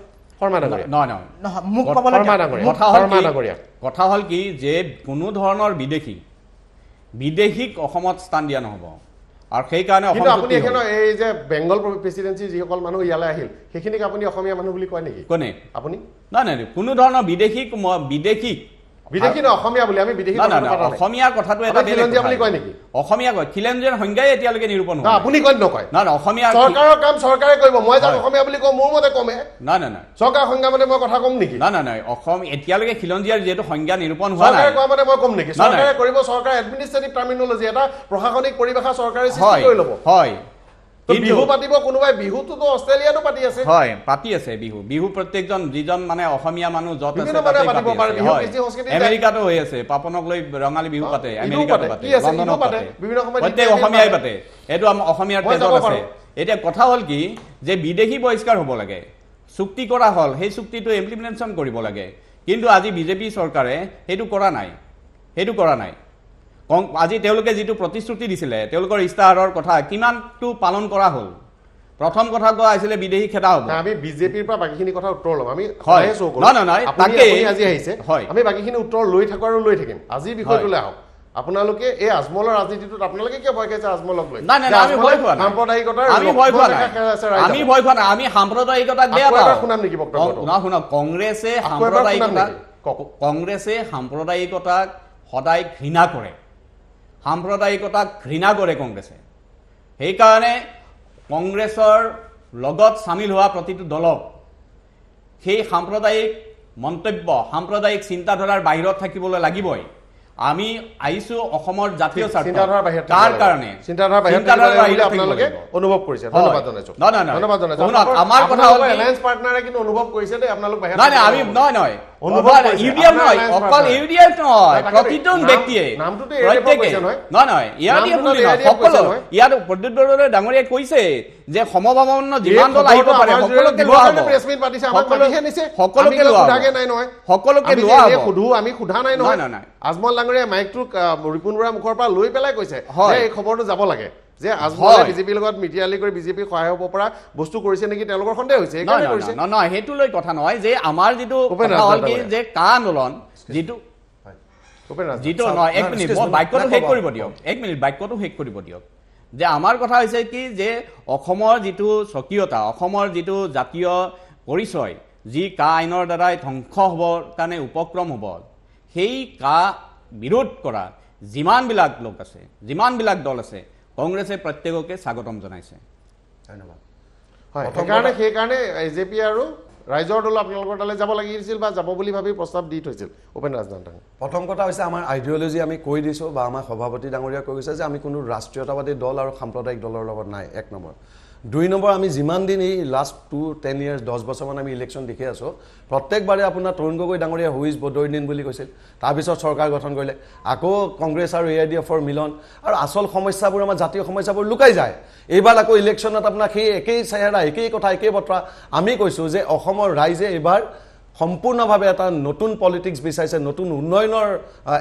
কথা হ'ল কি যে কোনো ধৰণৰ বিদেশীক অসমত স্থান দিয়া নহ'ব আৰু সেইকাৰণে আপুনি এই যে বেংগল প্ৰেচিডেঞ্চি যিসকল মানুহ ইয়ালৈ আহিল সেইখিনিক আপুনি অসমীয়া মানুহ বুলি কয় নেকি কোনে আপুনি নাই কোনো ধৰণৰ বিদেশী অসমীয়া বুলি আমি বিদেশী অসমীয়া কথাটো এটা খিলঞ্জীয়া বুলি কয় নেকি অসমীয়া কয় খিলঞ্জীয়াৰ সংজ্ঞাই এতিয়ালৈকে নিৰূপণ হোৱা আপুনি কয় নকয় নাই অসমীয়া চৰকাৰৰ কাম চৰকাৰে কৰিব মই যাক অসমীয়া বুলি কওঁ মোৰ মতে কমে নাই চৰকাৰ সংজ্ঞা মতে মই কথা কম নেকি নাই অসম এতিয়ালৈকে খিলঞ্জীয়াৰ যিহেতু সংজ্ঞা নিৰূপণ হোৱা নাই চৰকাৰে কোৱা মতে মই কম নেকি চৰকাৰে কৰিব চৰকাৰ এডমিনিষ্ট্ৰেটিভ টাৰ্মিনলজি এটা প্ৰশাসনিক পৰিভাষা চৰকাৰে সৃষ্টি কৰি ল'ব হয় বিহু পাতিব কোনোবাই বিহুটোতো অষ্ট্ৰেলিয়াতো পাতি আছে হয় পাতি আছে বিহু প্ৰত্যেকজন যিজন মানে অসমীয়া মানুহ য'ত আছে আমেৰিকাতো হৈ আছে পাপনক লৈ ৰঙালী বিহু পাতে আমেৰিকাতো পাতে লণ্ডনত পাতে প্ৰত্যেক অসমীয়াই পাতে এইটো অসমীয়াৰ তেজত আছে এতিয়া কথা হ'ল কি যে বিদেশী বহিষ্কাৰ হ'ব লাগে চুক্তি কৰা হ'ল সেই চুক্তিটো ইমপ্লিমেণ্টেশ্যন কৰিব লাগে কিন্তু আজি বিজেপি চৰকাৰে সেইটো কৰা নাই আজি তেওঁলোকে যিটো প্ৰতিশ্ৰুতি দিছিলে তেওঁলোকৰ ইস্তাহাৰৰ কথা কিমানটো পালন কৰা হ'ল প্ৰথম কথা কোৱা হৈছিলে বিদেশী খেদা হ'ব আমি বিজেপিৰ পৰা বাকীখিনি কথা উত্তৰ ল'ম আমি আজি আহিছে আমি বাকীখিনি উত্তৰ লৈ থাকো আৰু লৈ থাকিম আজি বিষয়টোলৈ আহক আপোনালোকে এই আজমলৰ ৰাজনীতিটোত আপোনালোকে কিয় ভয় খাইছে আজমলক লৈ আমি ভয় খোৱা নাই আমি সাম্প্ৰদায়িকতাক বেয়া পাওঁ শুনাম নেকি শুনক কংগ্ৰেছে সাম্প্ৰদায়িকতাক সদায় ঘৃণা কৰে কংগ্ৰেছে সেইকাৰণে কংগ্ৰেছৰ লগত চামিল হোৱা প্ৰতিটো দলক সেই সাম্প্ৰদায়িক মন্তব্য সাম্প্ৰদায়িক চিন্তাধাৰাৰ বাহিৰত থাকিবলৈ লাগিবই আমি আহিছো অসমৰ জাতীয় স্বাৰ্থ তাৰ কাৰণে আপোনালোকে অনুভৱ কৰিছে ধন্যবাদ জনাইছো আমাৰ কথা হ'ল এলায়েন্স পাৰ্টনাৰে কিন্তু অনুভৱ কৰিছে দেই আপোনালোক আমি নহয় ইউডিএফ নহয়, অকল ইউডিএফ নহয়, প্ৰতিটো ব্যক্তিয়ে প্ৰত্যেকে নহয় এআইডিএফ বুলি নহয়, সকলো ইয়াত প্ৰদ্যুৎ বৰদলৈ ডাঙৰীয়াই কৈছে যে সমভাৱাপন্ন যিমান দল আহিব পাৰে সকলোকে লোৱা হ'ব, সকলোকে লোৱা হ'ব, আমি সোধা নাই নহয়। আজমল ডাঙৰীয়াই মাইকটো ৰিপুন বৰাৰ মুখৰ পৰা লৈ পেলাই কৈছে যে এই খবৰটো যাব লাগে যে আজমলে বিজেপিৰ লগত মিটিয়ালি কৰি বিজেপি সহায় হ'ব পৰা বস্তু কৰিছে নেকি তেওঁলোকৰ সন্দেহ হৈছে, সেইকাৰণে কৰিছে। নহয় সেইটো লৈ কথা নহয় যে আমাৰ যিটো হ'ল কি যে কা আন্দোলন যিটো নহয়, এক মিনিট মই বাক্যটো শেষ কৰিব দিয়ক, এক মিনিট বাক্যটো শেষ কৰিব দিয়ক। যে আমাৰ কথা হৈছে কি যে অসমৰ যিটো স্বকীয়তা, অসমৰ যিটো জাতীয় পৰিচয় যি কা আইনৰ দ্বাৰাই ধ্বংস হ'বৰ কাৰণে উপক্ৰম হ'ব, সেই কা বিৰোধ কৰা যিমানবিলাক লোক আছে, যিমানবিলাক দল আছে, কংগ্ৰেছে প্ৰত্যেককে স্বাগতম জনাইছে। ধন্যবাদ। হয়, সেইকাৰণে এজেপি আৰু ৰাইজৰ দল আপোনালোকৰ তালৈ যাব লাগিছিল বা যাব বুলি ভাবি প্ৰস্তাৱ দি থৈছিল উপেন ৰাজনাথ ডাঙৰীয়া। প্ৰথম কথা হৈছে আমাৰ আইডিঅলজি আমি কৈ দিছোঁ বা আমাৰ সভাপতি ডাঙৰীয়া কৈ গৈছে যে আমি কোনো ৰাষ্ট্ৰীয়তাবাদী দল আৰু সাম্প্ৰদায়িক দলৰ লগত নাই, 1 নম্বৰ। 2 নম্বৰ, আমি যিমান দিন এই লাষ্ট 2-10 years 10 বছৰমান আমি ইলেকশ্যন দেখি আছোঁ, প্ৰত্যেকবাৰে আপোনাৰ তৰুণ গগৈ ডাঙৰীয়া হুইজ বদৰুদ্দিন বুলি কৈছিল, তাৰপিছত চৰকাৰ গঠন কৰিলে, আকৌ কংগ্ৰেছ আৰু এআইডিএফৰ মিলন, আৰু আচল সমস্যাবোৰ আমাৰ জাতীয় সমস্যাবোৰ লুকাই যায়। এইবাৰ আকৌ ইলেকশ্যনত আপোনাৰ সেই একেই চেহেৰা, একেই কথা, একেই বতৰা। আমি কৈছোঁ যে অসমৰ ৰাইজে এইবাৰ সম্পূৰ্ণভাৱে এটা নতুন পলিটিক্স বিচাৰিছে, নতুন উন্নয়নৰ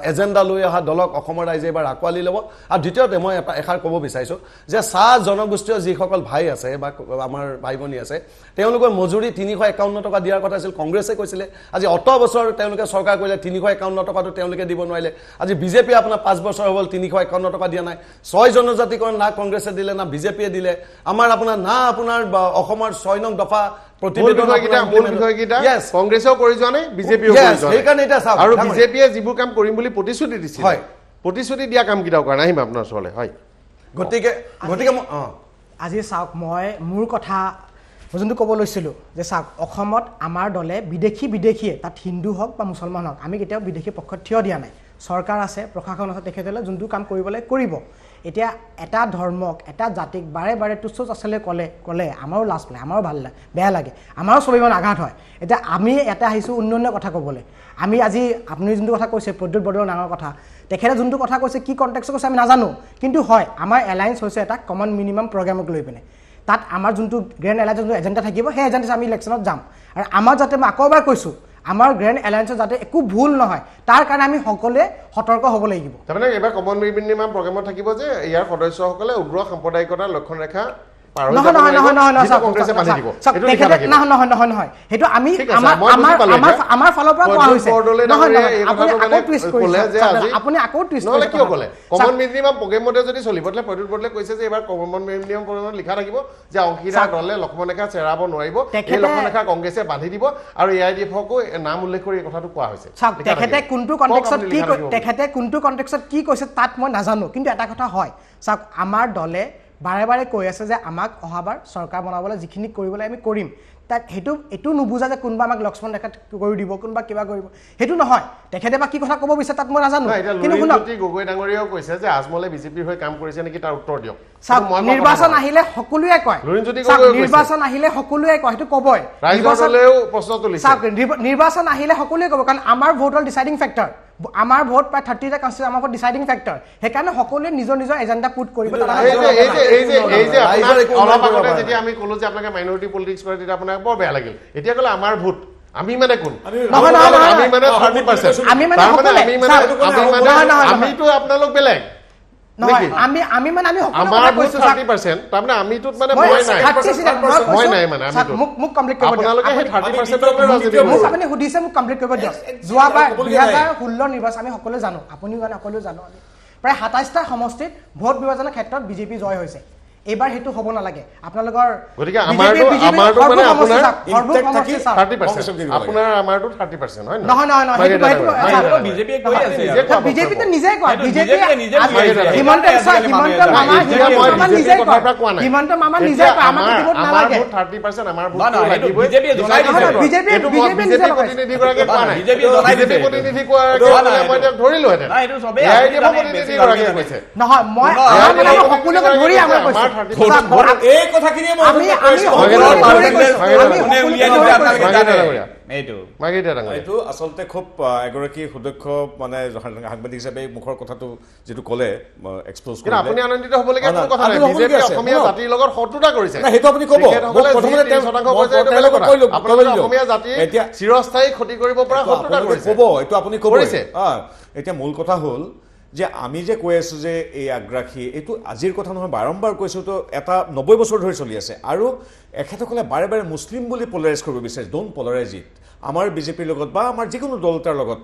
এজেণ্ডা লৈ অহা দলক অসমৰ ৰাইজে এইবাৰ আঁকোৱালি ল'ব। আৰু দ্বিতীয়তে মই এষাৰ ক'ব বিচাৰিছোঁ যে চাহ জনগোষ্ঠীয় যিসকল ভাই আছে বা আমাৰ ভাই ভনী আছে, তেওঁলোকৰ মজুৰি 351 টকা দিয়াৰ কথা আছিল, কংগ্ৰেছে কৈছিলে। আজি অত বছৰ তেওঁলোকে চৰকাৰ কৰিলে 351 টকাটো তেওঁলোকে দিব নোৱাৰিলে। আজি বিজেপি আপোনাৰ 5 বছৰ হ'ল 351 টকা দিয়া নাই। 6 জনজাতিকৰণ না কংগ্ৰেছে দিলে না বিজেপিয়ে দিলে। আমাৰ আপোনাৰ না আপোনাৰ অসমৰ 6 নং দফা কংগ্ৰেছেও কৰি যোৱা নাই, বিজেপিও আৰু বিজেপিয়ে যিবোৰ কাম কৰিম বুলি প্ৰতিশ্ৰুতি দিছিল, প্ৰতিশ্ৰুতি দিয়া কামকেইটাও কৰা নাই। আহিম আপোনাৰ ওচৰলৈ। হয়, গতিকে আজি চাওক, মই মোৰ কথা যোনটো ক'ব লৈছিলোঁ যে চাওক, অসমত আমাৰ দলে বিদেশীয়ে তাত হিন্দু হওক বা মুছলমান হওক, আমি কেতিয়াও বিদেশী পক্ষত থিয় দিয়া নাই। চৰকাৰ আছে, প্ৰশাসন আছে, তেখেতলৈ যোনটো কাম কৰিবলৈ কৰিব। এতিয়া এটা ধৰ্মক, এটা জাতিক বাৰে বাৰে তুচ্ছ আচলে ক'লে আমাৰো লাজ পায়, আমাৰো বেয়া লাগে, আমাৰো স্বাভিমান আঘাত হয়। এতিয়া আমি ইয়াতে আহিছোঁ উন্নয়নৰ কথা ক'বলৈ। আমি আজি আপুনি যোনটো কথা কৈছে প্ৰদ্যুৎ বৰদলৈ ডাঙৰ কথা, তেখেতে যোনটো কথা কৈছে কি কণ্টেক্সট কৈছে আমি নাজানো, কিন্তু হয় আমাৰ এলায়েন্স হৈছে এটা কমন মিনিমাম প্ৰগ্ৰামক লৈ পিনে। তাত আমাৰ যোনটো গ্ৰেণ্ড এলায়েন্সৰ যোনটো এজেণ্ডা থাকিব, সেই এজেণ্ডা আমি ইলেকশ্যনত যাম। আৰু আমাৰ যাতে মই আকৌ এবাৰ কৈছোঁ, আমাৰ গ্ৰেণ্ড এলায়েন্সৰ যাতে একো ভুল নহয় তাৰ কাৰণে আমি সকলোৱে সতৰ্ক হ'ব লাগিব। তাৰমানে এইবাৰ কমন মিনিমাম প্ৰগ্ৰামত থাকিব যে ইয়াৰ সদস্যসকলে উগ্ৰ সাম্প্ৰদায়িকতাৰ লক্ষণ ৰেখা আমাৰ ফালৰ পৰা কোৱা হৈছে। আপুনি আকৌ কমন মিনিমাম প্ৰগ্ৰেমতে যদি চলিব, প্ৰদ্যুৎ বৰদলৈ কৈছে যে এইবাৰ কমন মিনিমাম প্ৰগ্ৰেমত লিখা থাকিব যে অংশীদাৰ দলে লক্ষ্মণ ৰেখা চেৰাব নোৱাৰিব, এই লক্ষ্মণ ৰেখা কংগ্ৰেছে বান্ধি দিব, আৰু এআইডিএফকো নাম উল্লেখ কৰি এই কথাটো কোৱা হৈছে। তেখেতে কোনটো কণ্টেক্সত কি কৈছে তাত মই নাজানো, কিন্তু এটা কথা হয়, চাওক আমাৰ দলে বাৰে বাৰে কৈ আছে যে আমাক অহাবাৰ চৰকাৰ বনাবলৈ যিখিনি কৰিবলৈ আমি কৰিম। তাত এইটো নুবুজা যে কোনোবা আমাক লক্ষ্মণ ৰেখাত কৰি দিব, কোনোবা কিবা কৰিব, সেইটো নহয়। তেখেতে বা কি কথা ক'ব বিচাৰে তাত মই নাজানো, কিন্তু গগৈ ডাঙৰীয়াও কৈছে যে আজমলে বিজেপিৰ হৈ কাম কৰিছে নেকি তাৰ উত্তৰ দিয়ক। নিৰ্বাচন আহিলে সকলোৱে কয়, নিৰ্বাচন আহিলে সকলোৱে কয়, সেইটো ক'বই। নিৰ্বাচন আহিলে সকলোৱে ক'ব, কাৰণ আমাৰ ভোট হ'ল ডিচাইডিং ফেক্টৰ। আমাৰ ভোট প্ৰায় 30টা কনষ্টিটিউশ্যন আমাৰ ভোট ডিচাইডিং ফেক্টৰ। সেইকাৰণে সকলোৱে নিজৰ নিজৰ এজেণ্ডা পুট কৰিব। যেতিয়া আমি ক'লো যে আপোনালোকে মাইনৰিটি পলিটিক্স কৰে, তেতিয়া আপোনাৰ বৰ বেয়া লাগিল। এতিয়া ক'লে আমাৰ ভোট, আমি মানে কোন? আমিতো আপোনালোক বেলেগ। যোৱাবাৰ 2016 নিৰ্বাচন আমি সকলোৱে জানো, আপুনিও জানে, সকলোৱে জানো, প্ৰায় 27টা সমষ্টিত ভোট বিভাজনৰ ক্ষেত্ৰত বিজেপি জয় হৈছে। এইবাৰ সেইটো হ'ব নালাগে। আপোনালোকৰ গতিকে আমাৰটো বিজেপিটো নিজে কয়, হিমন্ত মামা নিজে কয় আমাক ভোট নালাগে। নহয়, মই সকলোকে ধৰি আমাৰ কৈছো এই কথাখিনি এইটো মাৰ্গেৰিটা ডাঙৰীয়া এইটো আচলতে খুব এগৰাকী সুদক্ষ মানে সাংবাদিক হিচাপে মুখৰ কথাটো যেটো ক'লে এক্সপ'জ কিন্তু আপুনি আনন্দিত হ'বলগীয়া কোনো কথা নাই বিজেপি অসমীয়া জাতিৰ লগত শত্ৰুতা কৰিছে না সেইটো আপুনি ক'ব আপোনালোকে অসমীয়া জাতিৰ চিৰস্থায়ী ক্ষতি কৰিব পৰা শত্ৰুতা কৰিছে ক'ব এইটো আপুনি ক'ব এতিয়া মূল কথা হ'ল যে আমি যে কৈ আছো যে এই আগ্ৰাসী এইটো আজিৰ কথা নহয় বাৰম্বাৰ কৈছো তো এটা 90 বছৰ ধৰি চলি আছে আৰু এখেতসকলে বাৰে বাৰে মুছলিম বুলি পলাৰাইজ কৰিব বিচাৰে ডোন্ট পলাৰাইজ ইট আমাৰ বিজেপিৰ লগত বা আমাৰ যিকোনো দলটাৰ লগত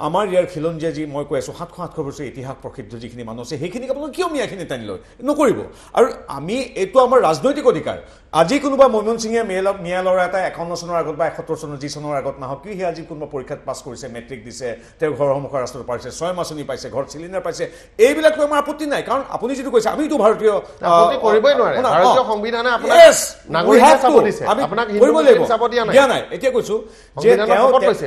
আমাৰ ইয়াৰ খিলঞ্জীয়া যি মই কৈ আছো 700-800 বছৰ ইতিহাস প্ৰসিদ্ধ যিখিনি মানুহ আছে সেইখিনিক আপোনালোকে কিয় মিয়াখিনি টানি লয় নকৰিব আৰু আমি এইটো আমাৰ ৰাজনৈতিক অধিকাৰ আজি কোনোবা মনমোহন সিঙে মিয়া ল'ৰা এটা 51 চনৰ আগত বা 71 চনৰ যি চনৰ আগত নাহক কি সি আজি কোনোবা পৰীক্ষাত পাছ কৰিছে মেট্ৰিক দিছে তেওঁ ঘৰৰ সন্মুখৰ ৰাস্তাত পাইছে 6 মাছনি পাইছে ঘৰত চিলিণ্ডাৰ পাইছে এইবিলাক লৈ আমাৰ আপত্তি নাই কাৰণ আপুনি যিটো কৈছে আমিতো ভাৰতীয় আপত্তি কৰিবই নোৱাৰে ভাৰতীয় সংবিধানে আপোনাক নাগৰিকত্ব চাপত দিছে আপোনাক হিন্দু মুছলিম চাপত দিয়া নাই এতিয়া কৈছো যে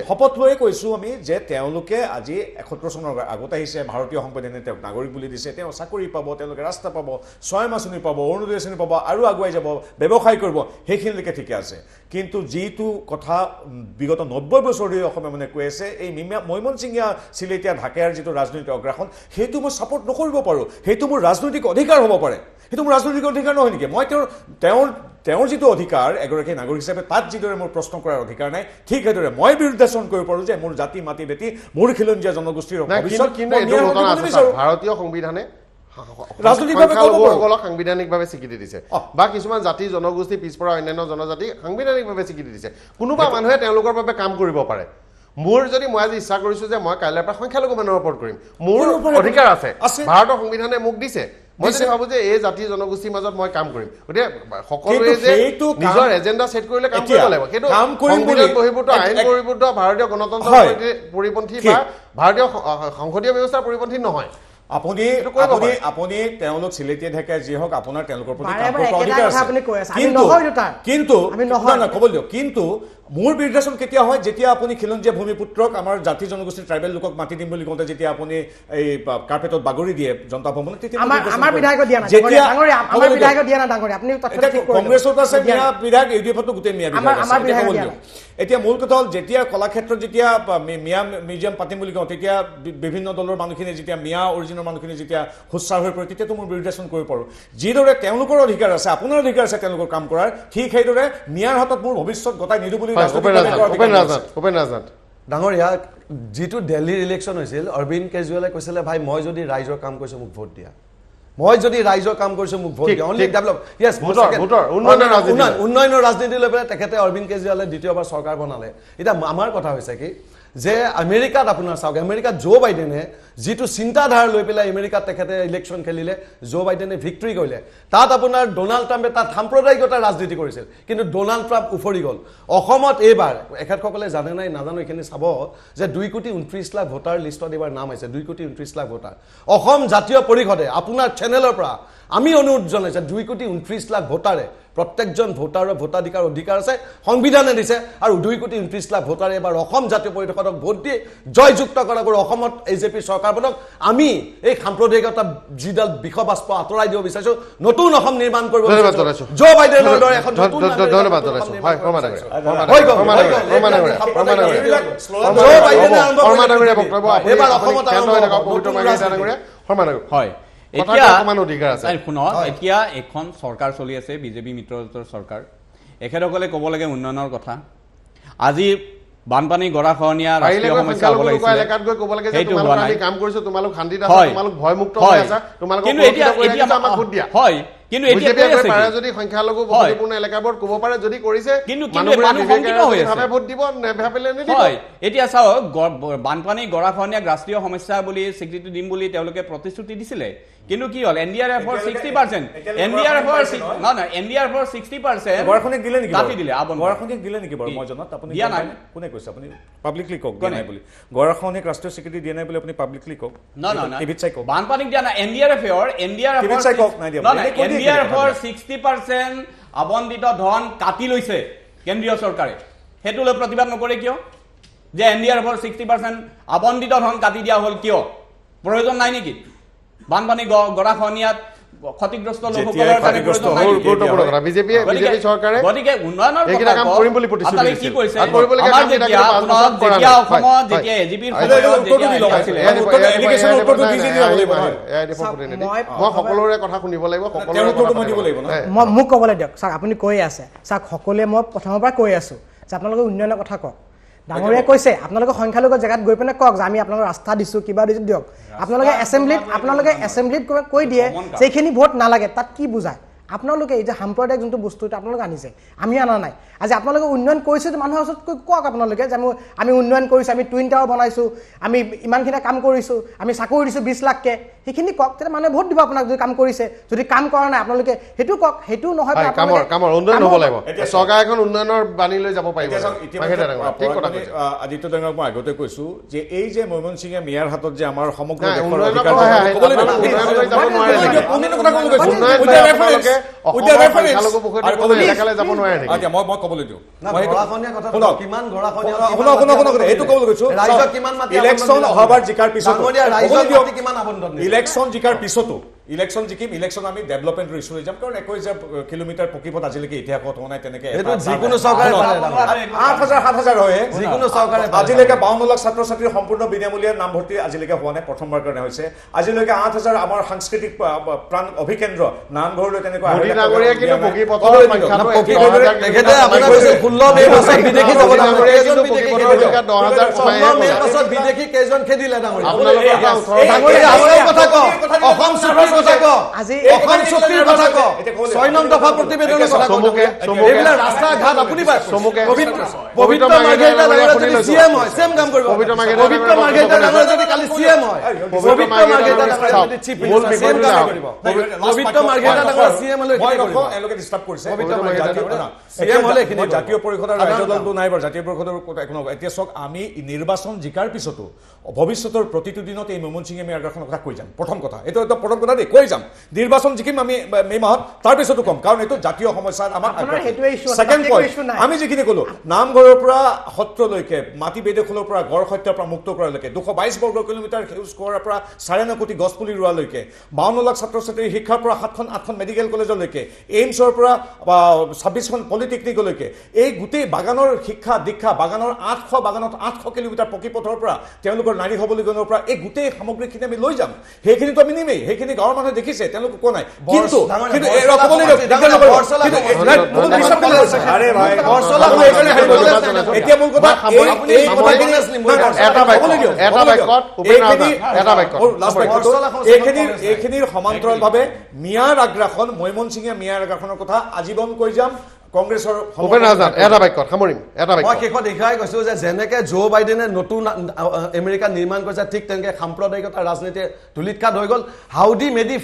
শপত লৈ কৈছো আমি যে তেওঁলোকে আজি 71 চনৰ আগত আহিছে ভাৰতীয় সংবিধানে তেওঁক নাগৰিক বুলি দিছে তেওঁ চাকৰি পাব তেওঁলোকে ৰাস্তা পাব 6 মাছনি পাব অৰুণোদয় আঁচনি পাব আৰু আগুৱাই যাব ব্যৱসায় কৰিব সেইখিনিলৈকে ঠিকে আছে কিন্তু যিটো কথা বিগত 90 বছৰ ধৰি অসমে মানে কৈ আছে এই মনমোহন সিঙীয়া চিলেটীয়া ঢাকেৰ যিটো ৰাজনৈতিক অগ্ৰাসন সেইটো মই ছাপোৰ্ট নকৰিব পাৰোঁ সেইটো মোৰ ৰাজনৈতিক অধিকাৰ হ'ব পাৰে সেইটো মোৰ ৰাজনৈতিক অধিকাৰ নহয় নেকি মই তেওঁৰ যিটো অধিকাৰ এগৰাকী নাগৰিক হিচাপে তাত যিদৰে মোৰ প্ৰশ্ন কৰাৰ অধিকাৰ নাই ঠিক সেইদৰে মই বিৰুদ্ধাচৰণ কৰিব পাৰোঁ যে মোৰ জাতি মাটি বেটি মোৰ খিলঞ্জীয়া জনগোষ্ঠীৰ ভৱিষ্যত ভাৰতীয় সংবিধানে সাংবিধানিকভাৱে স্বীকৃতি দিছে বা কিছুমান জাতি জনগোষ্ঠী পিছপৰা অন্যান্য জনজাতি সাংবিধানিকভাৱে স্বীকৃতি দিছে কোনোবা মানুহে তেওঁলোকৰ বাবে কাম কৰিব পাৰে মোৰ যদি মই আজি ইচ্ছা কৰিছো যে মই কাইলৈৰ পৰা সংখ্যালঘু মানুহৰ ওপৰত কৰিম মোৰ অধিকাৰ আছে ভাৰতৰ সংবিধানে মোক দিছে মই যদি ভাবো যে এই জাতি জনগোষ্ঠীৰ মাজত মই কাম কৰিম গতিকে সকলোৱে যে নিজৰ এজেণ্ডা ছেট কৰিলে কাম কৰিব লাগিব সেইটো সংবিধান বহিৰ্ভূত আইন বহিৰ্ভূত ভাৰতীয় গণতন্ত্ৰৰ পৰিপন্থী বা ভাৰতীয় সংসদীয় ব্যৱস্থাৰ পৰিপন্থী নহয় আপুনি তেওঁলোক চিলেটিয়ে থাকে যি হওক আপোনাৰ তেওঁলোকৰ প্ৰতি কাম কৰাৰ অধিকাৰ আছে কিন্তু মোৰ বিৰুদ্ধাচৰণ কেতিয়া হয় যেতিয়া আপুনি খিলঞ্জীয়া ভূমিপুত্ৰক আমাৰ জাতি জনগোষ্ঠীৰ ট্ৰাইবেল লোকক মাতি দিম বুলি কওঁতে যেতিয়া আপুনি এই কাৰ্পেটত বাগৰি দিয়ে জনতা ভৱনত কংগ্ৰেছত আছে মিয়া বিধায়ক ইউডিএফতো গোটেই মিয়া বিধায়ক এতিয়া মূল কথা হ'ল যেতিয়া কলাক্ষেত্ৰত যেতিয়া মিয়া মিউজিয়াম পাতিম বুলি কওঁ তেতিয়া বিভিন্ন দলৰ মানুহখিনি যেতিয়া মিয়া অৰিজিনৰ মানুহখিনি যেতিয়া হুচ্চাৰ হৈ পৰে তেতিয়াতো মোৰ বিৰুদ্ধাচৰণ কৰিব পাৰোঁ যিদৰে তেওঁলোকৰ অধিকাৰ আছে আপোনাৰ অধিকাৰ আছে তেওঁলোকৰ কাম কৰাৰ ঠিক সেইদৰে মিয়াৰ হাতত মোৰ ভৱিষ্যত গতাই নিদো বুলি ডাঙৰীয়া যিটো দিল্লীৰ ইলেকশ্যন হৈছিল অৰবিন্দ কেজৰিৱালে কৈছিলে ভাই মই যদি ৰাইজৰ কাম কৰিছো মোক ভোট দিয়া মই যদি ৰাইজৰ কাম কৰিছো মোক ভোট দিয়া অনলি ডেভেলপ ইয়েছ উন্নয়নৰ ৰাজনীতি লৈ পেলাই তেখেতে অৰবিন্দ কেজৰিৱালে দ্বিতীয়বাৰ চৰকাৰ বনালে এতিয়া আমাৰ কথা হৈছে কি যে আমেৰিকাত আপোনাৰ চাওক আমেৰিকাত জো বাইডেনে যিটো চিন্তাধাৰা লৈ পেলাই আমেৰিকাত তেখেতে ইলেকশ্যন খেলিলে জো বাইডেনে ভিক্টৰী কৰিলে তাত আপোনাৰ ডোনাল্ড ট্ৰাম্পে তাত সাম্প্ৰদায়িকতাৰ ৰাজনীতি কৰিছিল কিন্তু ডোনাল্ড ট্ৰাম্প উফৰি গ'ল অসমত এইবাৰ এখেতসকলে জানে নাই নাজানো এইখিনি চাব যে 2,29,00,000 ভোটাৰ লিষ্টত এইবাৰ নাম আছে 2,29,00,000 ভোটাৰ অসম জাতীয় পৰিষদে আপোনাৰ চেনেলৰ পৰা আমি অনুৰোধ জনাইছে 2,29,00,000 ভোটাৰে প্ৰত্যেকজন ভোটাৰৰ ভোটাধিকাৰ অধিকাৰ আছে সংবিধানে দিছে আৰু 2,29,00,000 ভোটাৰে এবাৰ অসম জাতীয় পৰিষদক ভোট দি জয়যুক্ত কৰা কৰি অসমত এজেপি চৰকাৰখনক আমি এই সাম্প্ৰদায়িকতা যিডাল বিষবাস্প আঁতৰাই দিব বিচাৰিছো নতুন অসম নিৰ্মাণ কৰিব বিচাৰিছো জো বাইডেনৰ দৰে এখন নতুন ধন্যবাদ জনাইছো হয় এতিয়া এখন চৰকাৰ চলি আছে বিজেপি মিত্ৰজোঁটৰ চৰকাৰ এখেতসকলে ক'ব লাগে উন্নয়নৰ কথা আজি বানপানী গৰাখহনীয়া ৰাষ্ট্ৰীয় সমস্যা হ'ব লাগিছে এলেকাত গৈ ক'ব লাগে যে তোমালোক আমি কাম কৰিছো তোমালোক শান্তিত আছা তোমালোক ভয়মুক্ত হৈ আছা তোমালোক কিন্তু এতিয়া আমাক ভোট দিয়া হয় কিন্তু এতিয়া পাৰে যদি সংখ্যালঘু বহুপূৰ্ণ এলেকাবোৰত ক'ব পাৰে যদি কৰিছে কিন্তু মানুহ সংকিত হৈ আছে ভাবে ভোট দিব নেভাবিলে নিদিব হয় এতিয়া চাওক বানপানী গৰাখহনীয়া ৰাষ্ট্ৰীয় সমস্যা বুলি স্বীকৃতি দিম বুলি তেওঁলোকে প্ৰতিশ্ৰুতি দিছিলে কিন্তু কি হ'ল এনডিআৰএফৰ 60% এনডিআৰএফৰ 60% গৰাখহনীক দিলে নেকি কাটি দিলে গৰাখহনীক দিলে নেকি বাৰু মই জনাত আপুনি দিয়া নাই কোনে কৈছে আপুনি পাব্লিকলি কওক দিয়া নাই বুলি গৰাখহনীক ৰাষ্ট্ৰীয় স্বীকৃতি দিয়া নাই বুলি আপুনি পাব্লিকলি কওক টিভিত চাই কওক বানপানীক দিয়া নাই এনডিআৰএফৰ 60% আবণ্টিত ধন কাটি লৈছে কেন্দ্ৰীয় চৰকাৰে সেইটো লৈ প্ৰতিবাদ নকৰে কিয় যে এনডিআৰএফৰ 60% আবণ্টিত ধন কাটি দিয়া হ'ল কিয় প্ৰয়োজন নাই নেকি বানপানী গৰাখহনীয়াত ক্ষতিগ্ৰস্ত যেতিয়াই লোকসকলৰ কাৰণে ক্ষতিগ্ৰস্ত প্ৰয়োজন হয়, নাই। গুৰুত্বপূৰ্ণ কথা বিজেপি চৰকাৰে গতিকে উন্নয়নৰ এইকেইটা কাম কৰিম বুলি প্ৰতিশ্ৰুতি আপোনালোকে কি দিছিল। কৰিছে আৰু কৰিবলগীয়া আমাৰ কামকেইটা যেতিয়া কিন্তু 5 বছৰ কৰা যেতিয়া নাই। অসমত হয়, যেতিয়া হয়। এজিপিৰ এইটো উত্তৰটো দি লওক। আছিলে এলিগেশ্যনৰ উত্তৰটো দি দিব লাগিব নহয়। মই সকলোৰে কথা শুনিব লাগিব তেওঁৰ উত্তৰটো মই দিব লাগিব ন? মোক ক'বলৈ দিয়ক চাওক আপুনি কৈ আছে চাওক সকলোৱে মই প্ৰথমৰ পৰা কৈ আছোঁ যে আপোনালোকে উন্নয়নৰ কথা কওক ডাঙৰীয়াই কৈছে আপোনালোকে সংখ্যালঘু জেগাত গৈ পিনে কওক যে আমি আপোনালোকক ৰাস্তা দিছোঁ কিবা দিছোঁ দিয়ক আপোনালোকে এছেম্বলিত কৈ দিয়ে যে এইখিনি ভোট নালাগে তাত কি বুজায় আপোনালোকে এই যে সাম্প্ৰদায়িক যোনটো বস্তু এটা আপোনালোকে আনিছে আমি অনা নাই আজি আপোনালোকে উন্নয়ন কৰিছে যে মানুহৰ ওচৰত কওক আপোনালোকে যে আমি উন্নয়ন কৰিছোঁ আমি টুইন টাৱাৰ বনাইছোঁ আমি ইমানখিনি কাম কৰিছোঁ আমি চাকৰি দিছোঁ 20 লাখকৈ সেইখিনি কওক তেতিয়া মানুহে ভোট দিব আপোনাক যদি কাম কৰিছে যদি কাম কৰা নাই আপোনালোকে সেইটো কওক সেইটো নহয় কামৰ উন্নয়ন হ'ব লাগিব চৰকাৰ এখন উন্নয়নৰ বাণী লৈ যাব পাৰিব আদিত্য ডাঙৰক মই আগতে কৈছোঁ যে এই যে ময়মনসিঙে মিয়াৰ হাতত যে আমাৰ সমগ্ৰ ইলেকশ্যন জিকিম ইলেকশ্যন আমি ডেভেলপমেণ্ট ইছ্যু লৈ যাম কাৰণ 21 কিলোমিটাৰ পকীপথ আজিলৈকে ইতিহাসত হোৱা নাই তেনেকৈ যিকোনো চৰকাৰে 8,000 হয় যিকোনো চৰকাৰে আজিলৈকে 52 লাখ ছাত্ৰ ছাত্ৰীৰ সম্পূৰ্ণ বিনামূলীয়া নামভৰ্তি আজিলৈকে হোৱা নাই প্ৰথমবাৰ কাৰণে হৈছে আজিলৈকে 8,000 আমাৰ সাংস্কৃতিক প্ৰাণ অভিকেন্দ্ৰ নামঘৰলৈ তেনেকুৱা বিদেশী কেইজন খেদিলে অসম চুক্তিৰ কথা কওক 6 নং দফা প্ৰতিবেদনৰ কথা কওক এইবিলাক ৰাস্তা ঘাট আপুনি পবিত্ৰ মাৰ্ঘেৰিটা ডাঙৰীয়া চিএম হয় সেম কাম কৰিব পবিত্ৰ মাৰ্ঘেৰিটা ডাঙৰীয়া যদি কালি চিএম হয় পবিত্ৰ মাৰ্ঘেৰিটা ডাঙৰীয়া যদি চিফ মিনিষ্টাৰ সেম কাম কৰিব পবিত্ৰ মাৰ্ঘেৰিটা ডাঙৰীয়া চিএম হলে কি কৰিব এলোকে ডিস্টাৰ্ব কৰিছে চিএম হলে কি জাতীয় পৰিষদৰ ৰাজ্য দলটো নাই বাৰু জাতীয় পৰিষদৰ একো নহয় এতিয়া চাওক আমি নিৰ্বাচন জিকাৰ পিছতো ভৱিষ্যতৰ প্ৰতিটো দিনত এই ময়মনসিঙে মিয়াৰ গাঁওখনৰ কথা কৈ যাম প্ৰথম কথা এইটো এটা প্ৰথম কথা দেই কৈ যাম নিৰ্বাচন জিকিম আমি মে মাহত তাৰ পিছতো কম কাৰণ এইটো জাতীয় সমস্যা আমাৰ সেকেণ্ড পইণ্ট আমি যিখিনি ক'লো নামঘৰৰ পৰা সত্ৰলৈকে মাটি বেদখলৰ পৰা গড় হত্যাৰ পৰা মুক্ত কৰালৈকে 222 বৰ্গ কিলোমিটাৰ সেউজ কৰাৰ পৰা 9.5 কোটি গছ পুলি ৰোৱালৈকে 52 লাখ ছাত্ৰ ছাত্ৰীৰ শিক্ষাৰ পৰা 8খন মেডিকেল কলেজলৈকে এইমছৰ পৰা 26খন পলিটেকনিকলৈকে এই গোটেই বাগানৰ শিক্ষা দীক্ষা বাগানৰ 800 কিলোমিটাৰ পকীপথৰ পৰা তেওঁলোকৰ নাৰী সবলীকৰণৰ পৰা এই গোটেই সামগ্ৰীখিনি আমি লৈ যাম সেইখিনিতো আমি নিমেই সেইখিনি গাঁৱৰ মানুহে দেখিছে তেওঁলোকে কোৱা নাই কিন্তু এতিয়া মূল কথা এইখিনিৰ সমান্তৰালভাৱে মিয়াৰ আগ্ৰাসন ময়মনসিঙে মিয়াৰ আগ্ৰাসনৰ কথা আজীৱন কৈ যাম কংগ্ৰেছৰ মই শেষত দেখাই কৈছো যে যেনেকে জো বাইডেনে নতুন আমেৰিকা নিৰ্মাণ কৰিছে ঠিক তেনেকে সাম্প্ৰদায়িকতা ৰাজনীতিৰ ধুলিতখাত হৈ গ'ল হাউডি মোদী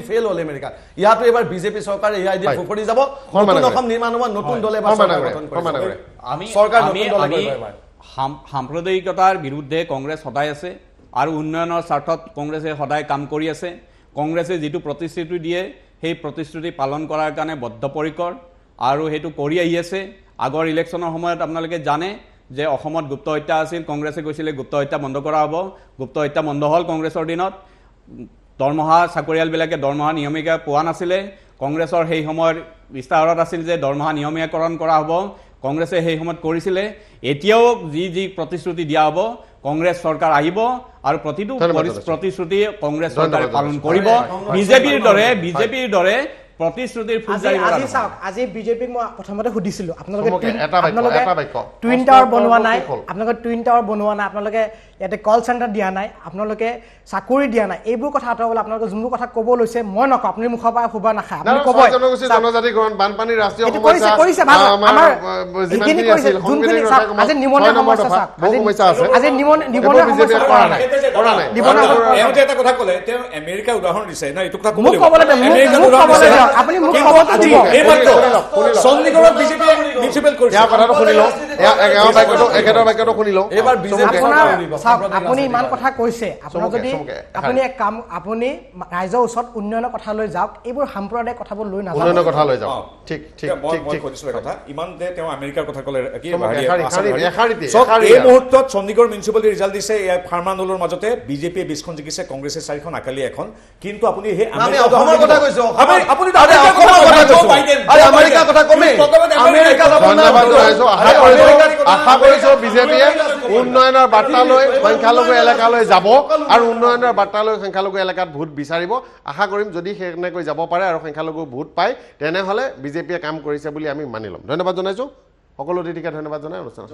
ফেইল হ'ল আমেৰিকাত ইয়াতো এবাৰ বিজেপি চৰকাৰে এই আইডিয়া ফুফৰি যাব নতুন অসম নিৰ্মাণ হ'ব নতুন দলে সাম্প্ৰদায়িকতাৰ বিৰুদ্ধে কংগ্ৰেছ সদায় আছে আৰু উন্নয়নৰ স্বাৰ্থত কংগ্ৰেছে সদায় কাম কৰি আছে কংগ্ৰেছে যিটো প্ৰতিশ্ৰুতি দিয়ে সেই প্ৰতিশ্ৰুতি পালন কৰাৰ কাৰণে বদ্ধপৰিকৰ আৰু সেইটো কৰি আহি আছে আগৰ ইলেকশ্যনৰ সময়ত আপোনালোকে জানে যে অসমত গুপ্ত হত্যা আছিল কংগ্ৰেছে কৈছিলে গুপ্ত হত্যা বন্ধ কৰা হ'ব গুপ্ত হত্যা বন্ধ হ'ল কংগ্ৰেছৰ দিনত দৰমহা চাকৰিয়ালবিলাকে দৰমহা নিয়মীয়াকৈ পোৱা নাছিলে কংগ্ৰেছৰ সেই সময়ৰ বিস্তাৰত আছিল যে দৰমহা নিয়মীয়াকৰণ কৰা হ'ব কংগ্ৰেছে সেই সময়ত কৰিছিলে এতিয়াও যি প্ৰতিশ্ৰুতি দিয়া হ'ব কংগ্ৰেছ চৰকাৰ আহিব আৰু প্ৰতিটো প্ৰতিশ্ৰুতি কংগ্ৰেছ চৰকাৰে পালন কৰিব বিজেপিৰ দৰে প্ৰতিশ্ৰুতিৰ ফুলজাৰি আজি চাওক আজি বিজেপিক মই প্ৰথমতে সুধিছিলোঁ আপোনালোকে টুইন টাৱাৰ বনোৱা নাই আপোনালোকে ইয়াতে কল চেণ্টাৰ দিয়া নাই আপোনালোকে চাকৰি দিয়া নাই এইবোৰ কথা আঁতৰাবলৈ আপোনালোকে যোনবোৰ কথা ক'ব লৈছে মই নকওঁ আপুনি মুখৰ পৰা শুবা নাখায় আপুনি ক'ব জনজাতিকৰণ বানপানী ৰাষ্ট্ৰীয় আজি নিবনুৱা সমস্যা এটা কথা ক'লে তেওঁ আমেৰিকা উদাহৰণ দিছে না এইটো কথা দিয়ক আপুনি মোক খবৰটো দিব চণ্ডীগড়ত বিজেপিয়ে মিউনিচিপেল কৰিছে ইয়াৰ কথাটো শুনি লওঁ একেটা বাক্যটো শুনি লওঁ এইবাৰ বিজেপি আপুনি ইমান কথা কৈছে আপোনাৰ যদি আপুনি এক কাম আপুনি ৰাইজৰ ওচৰত উন্নয়নৰ কথা লৈ যাওক এইবোৰ সাম্প্ৰদায়িক কথাবোৰ লৈ নাযাওক উন্নয়নৰ কথা লৈ যাওক ঠিক ঠিক মই ঠিক কৈছিলো কথা ইমান যে তেওঁ আমেৰিকাৰ কথা ক'লে কি এশাৰীতে এই মুহূৰ্তত চণ্ডীগড় মিউনিচিপালিটি ৰিজাল্ট দিছে এই ফাৰ্ম আন্দোলনৰ মাজতে বিজেপিয়ে 20খন জিকিছে কংগ্ৰেছে 4খন আকালি এখন কিন্তু আপুনি সেই অসমৰ কথা কৈছো আপুনি আমেৰিকাৰ কথা কমে আশা কৰিছো বিজেপিয়ে উন্নয়নৰ বাৰ্তা লৈ সংখ্যালঘু এলেকালৈ যাব আৰু উন্নয়নৰ বাৰ্তা লৈ সংখ্যালঘু এলেকাত ভোট বিচাৰিব আশা কৰিম যদি সেনেকৈ যাব পাৰে আৰু সংখ্যালঘু ভোট পায় তেনেহ'লে বিজেপিয়ে কাম কৰিছে বুলি আমি মানি ল'ম ধন্যবাদ জনাইছো সকলো অতিথিকে ধন্যবাদ জনাই অনুষ্ঠান